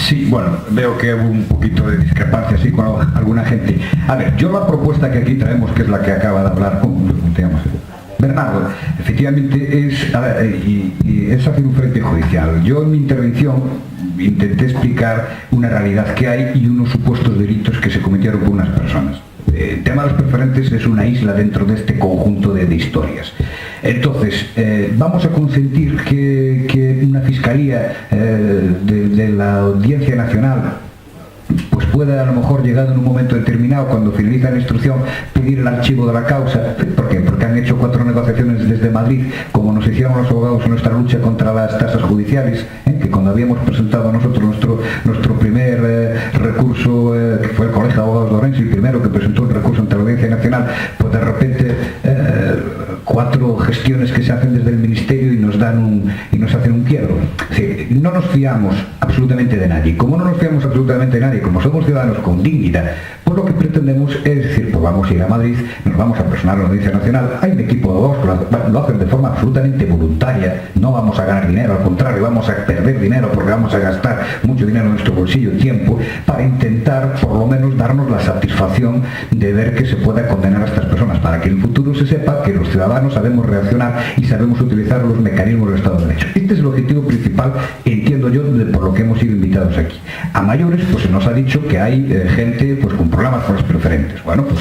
Sí, bueno, veo que hubo un poquito de discrepancia así con alguna gente. A ver, yo la propuesta que aquí traemos, que es la que acaba de hablar, digamos, Bernardo, efectivamente es hacer un frente judicial. Yo en mi intervención intenté explicar una realidad que hay y unos supuestos delitos que se cometieron por unas personas. El tema de los preferentes es una isla dentro de este conjunto de historias. Entonces, vamos a consentir que una fiscalía de la Audiencia Nacional pues pueda a lo mejor, llegado en un momento determinado, cuando finaliza la instrucción, pedir el archivo de la causa. ¿Por qué? Porque han hecho 4 negociaciones desde Madrid, como nos hicieron los abogados en nuestra lucha contra las tasas judiciales, que cuando habíamos presentado nosotros nuestro primer recurso, que fue el Colegio de Abogados de Orense, el primero que presentó un recurso ante la Audiencia Nacional, pues de repente 4 gestiones que se hacen desde el Ministerio y nos hacen un quiebro. Es decir, no nos fiamos absolutamente de nadie. Como no nos fiamos absolutamente de nadie, como somos ciudadanos con dignidad, pues lo que pretendemos es decir, pues vamos a ir a Madrid, nos vamos a personar a la Audiencia Nacional, hay un equipo de abogados que lo hacen de forma absolutamente voluntaria, no vamos a ganar dinero, al contrario, vamos a perder dinero porque vamos a gastar mucho dinero en nuestro bolsillo y tiempo para intentar, por lo menos, darnos la satisfacción de ver que se pueda condenar a estas personas, para que en el futuro se sepa que los ciudadanos sabemos reaccionar y sabemos utilizar los mecanismos del Estado de Derecho. Este es el objetivo principal, entiendo yo, por lo que hemos sido invitados aquí. A mayores, pues se nos ha dicho que hay gente pues con problemas con las preferentes. Bueno, pues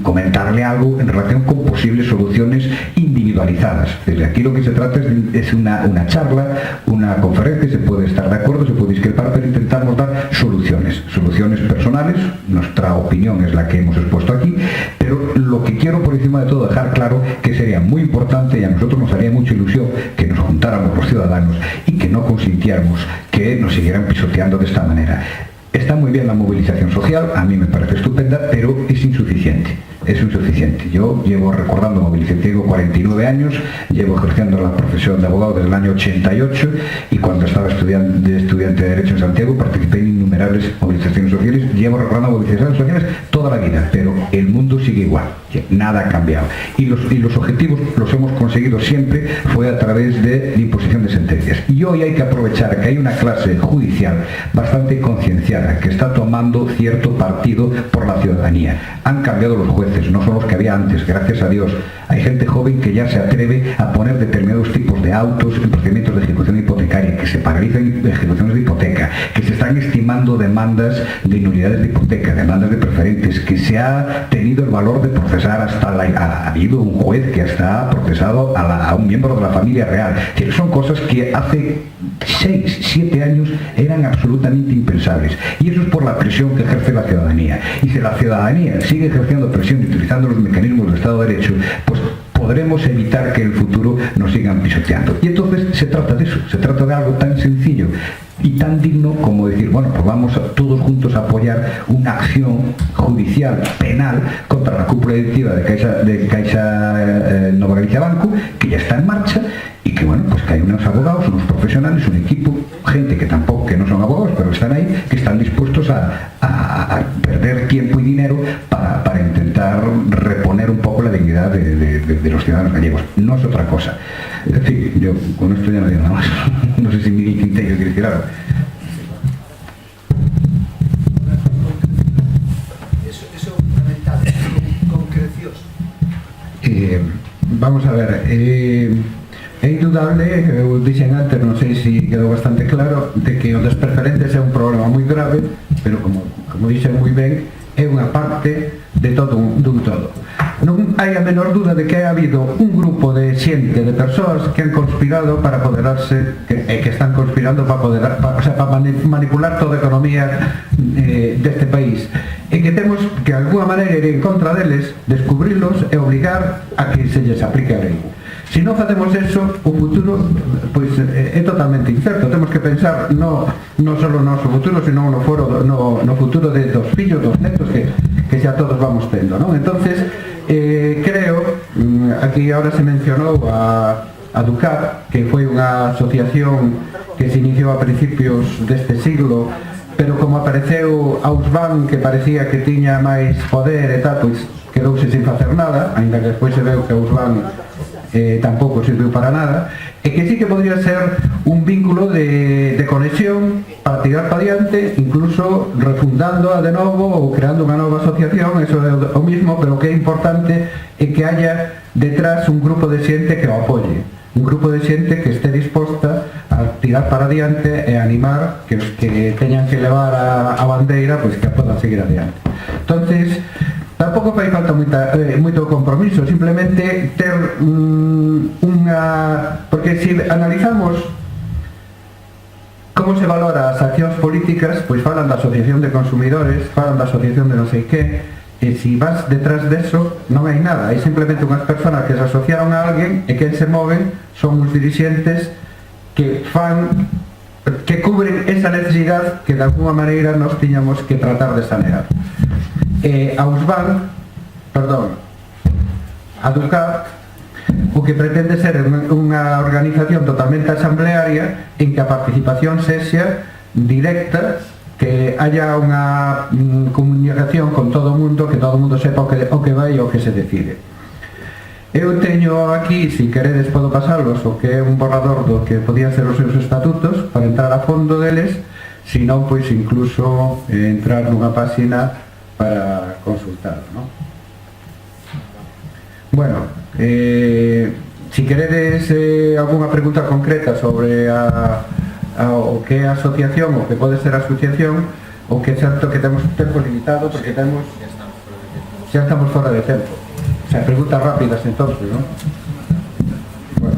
comentarle algo en relación con posibles soluciones individualizadas. Desde aquí lo que se trata es una charla, una conferencia, se puede estar de acuerdo, se puede discrepar, pero intentamos dar soluciones personales. Nuestra opinión es la que hemos expuesto aquí, pero lo que quiero por encima de todo dejar claro que sería muy importante, y a nosotros nos haría mucha ilusión que nos juntáramos los ciudadanos y que no consintiéramos que nos siguieran pisoteando de esta manera. Está muy bien la movilización social, a mí me parece estupenda, pero es insuficiente. Yo llevo recordando movilización, tengo 49 años, llevo ejerciendo la profesión de abogado desde el año 88 y cuando estaba estudiante de Derecho en Santiago participé en innumerables movilizaciones sociales, llevo recordando movilizaciones sociales toda la vida, pero el mundo sigue igual, nada ha cambiado. Y los objetivos los hemos conseguido siempre fue a través de la imposición de sentencias. Y hoy hay que aprovechar que hay una clase judicial bastante concienciada, que está tomando cierto partido por la ciudadanía. Han cambiado los jueces, no son los que había antes, gracias a Dios. Hay gente joven que ya se atreve a poner determinados tipos de autos en procedimientos de ejecución hipotecaria, que se paralizan ejecuciones de hipoteca, que se están estimando demandas de nulidades de hipoteca, demandas de preferentes, que se ha tenido el valor de procesar ha habido un juez que hasta ha procesado a un miembro de la familia real. Es decir, son cosas que hace 6, 7 años eran absolutamente impensables. Y eso es por la presión que ejerce la ciudadanía. Y si la ciudadanía sigue ejerciendo presión y utilizando los mecanismos del Estado de Derecho, pues podremos evitar que en el futuro nos sigan pisoteando. Y entonces se trata de eso, se trata de algo tan sencillo y tan digno como decir, bueno, pues vamos todos juntos a apoyar una acción judicial penal contra la cúpula directiva de Caixa Nova Galicia Banco, que ya está en marcha, y que bueno, pues que hay unos abogados, unos profesionales, un equipo, gente que no son abogados, pero están ahí, que están dispuestos a perder tiempo y dinero para intentar reponer un poco la dignidad de los ciudadanos gallegos. No es otra cosa. En fin, yo con esto ya no digo nada más. No sé si Miguel Quintero quiere decir algo. Eso é fundamental, concrecións. Vamos a ver, é indudable, eu dixen antes, non sei se quedou bastante claro, de que o das preferentes é un problema moi grave, pero como dixen moi ben, é unha parte de todo dun todo. Non hai a menor duda de que ha habido un grupo de xente, de persoas que han conspirado para apoderarse, que están conspirando para manipular toda a economía deste país, e que temos que de alguna maneira ir en contra deles, descubrilos e obligar a que se lles aplique a lei. Se non facemos eso, o futuro pois é totalmente incerto. Temos que pensar non só no noso futuro, sino no futuro dos fillos, dos netos que xa todos vamos tendo, non? Entonces, creo, aquí ahora se mencionou a DUCAP, que foi unha asociación que se iniciou a principios deste siglo, pero como apareceu a Ausban, que parecía que tiña máis poder e tal, pois quedouse sin facer nada, ainda que despois se veu que Ausban tampouco sirviu para nada, e que sí que podría ser un vínculo de conexión para tirar para diante, incluso refundándoa de novo ou creando unha nova asociación. Eso é o mismo, pero que é importante é que haya detrás un grupo de xente que o apoye, un grupo de xente que esté disposta a tirar para adiante e animar que os que teñan que levar a bandeira, pois que a podan seguir adiante. Entonces, tampouco fai falta moito compromiso, simplemente ter unha... Porque se analizamos como se valora as accións políticas, pois falan da asociación de consumidores, falan da asociación de non sei que, e se vas detrás deso non hai nada, hai simplemente unhas persoas que se asociaron a alguén e que se moven son os dirixentes que cubren esa necesidade que de alguma maneira nos tiñamos que tratar de sanear. A USBAN, a DUCAP, o que pretende ser unha organización totalmente asamblearia en que a participación sexa directa, que haya unha comunicación con todo o mundo, que todo o mundo sepa o que vai e o que se decide. Eu teño aquí, se queredes podo pasalos, o que é un borrador do que podían ser os seus estatutos para entrar a fondo deles, se non, pois incluso entrar nunha páxina para consultar, non? Bueno, se queredes algunha pregunta concreta sobre o que é a asociación, o que pode ser a asociación, o que é certo que temos tempo limitado, porque xa estamos fora de tempo. O sea, preguntas rápidas entonces, non? Bueno.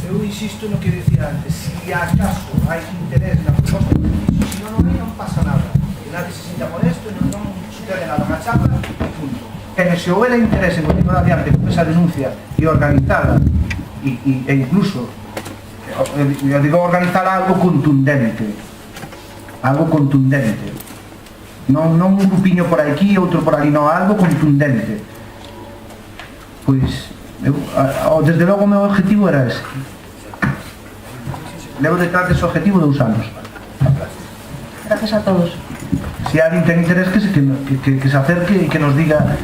Eu insisto no que decía antes, si acaso hai interés na proposta de beneficio, se non hai, non pasa nada. Que nadie se sinta modesto, non sucede nada, unha chapa e punto. Pero se houbera interés en continuar adiante con esa denuncia e organizada e incluso eu digo organizar algo contundente, non un grupiño por aquí, outro por ali, non, algo contundente. Pois desde logo o meu objetivo era ese. Levo detrás dese objetivo 2 anos. Gracias a todos. Se alguén ten interés que se acerque e que nos diga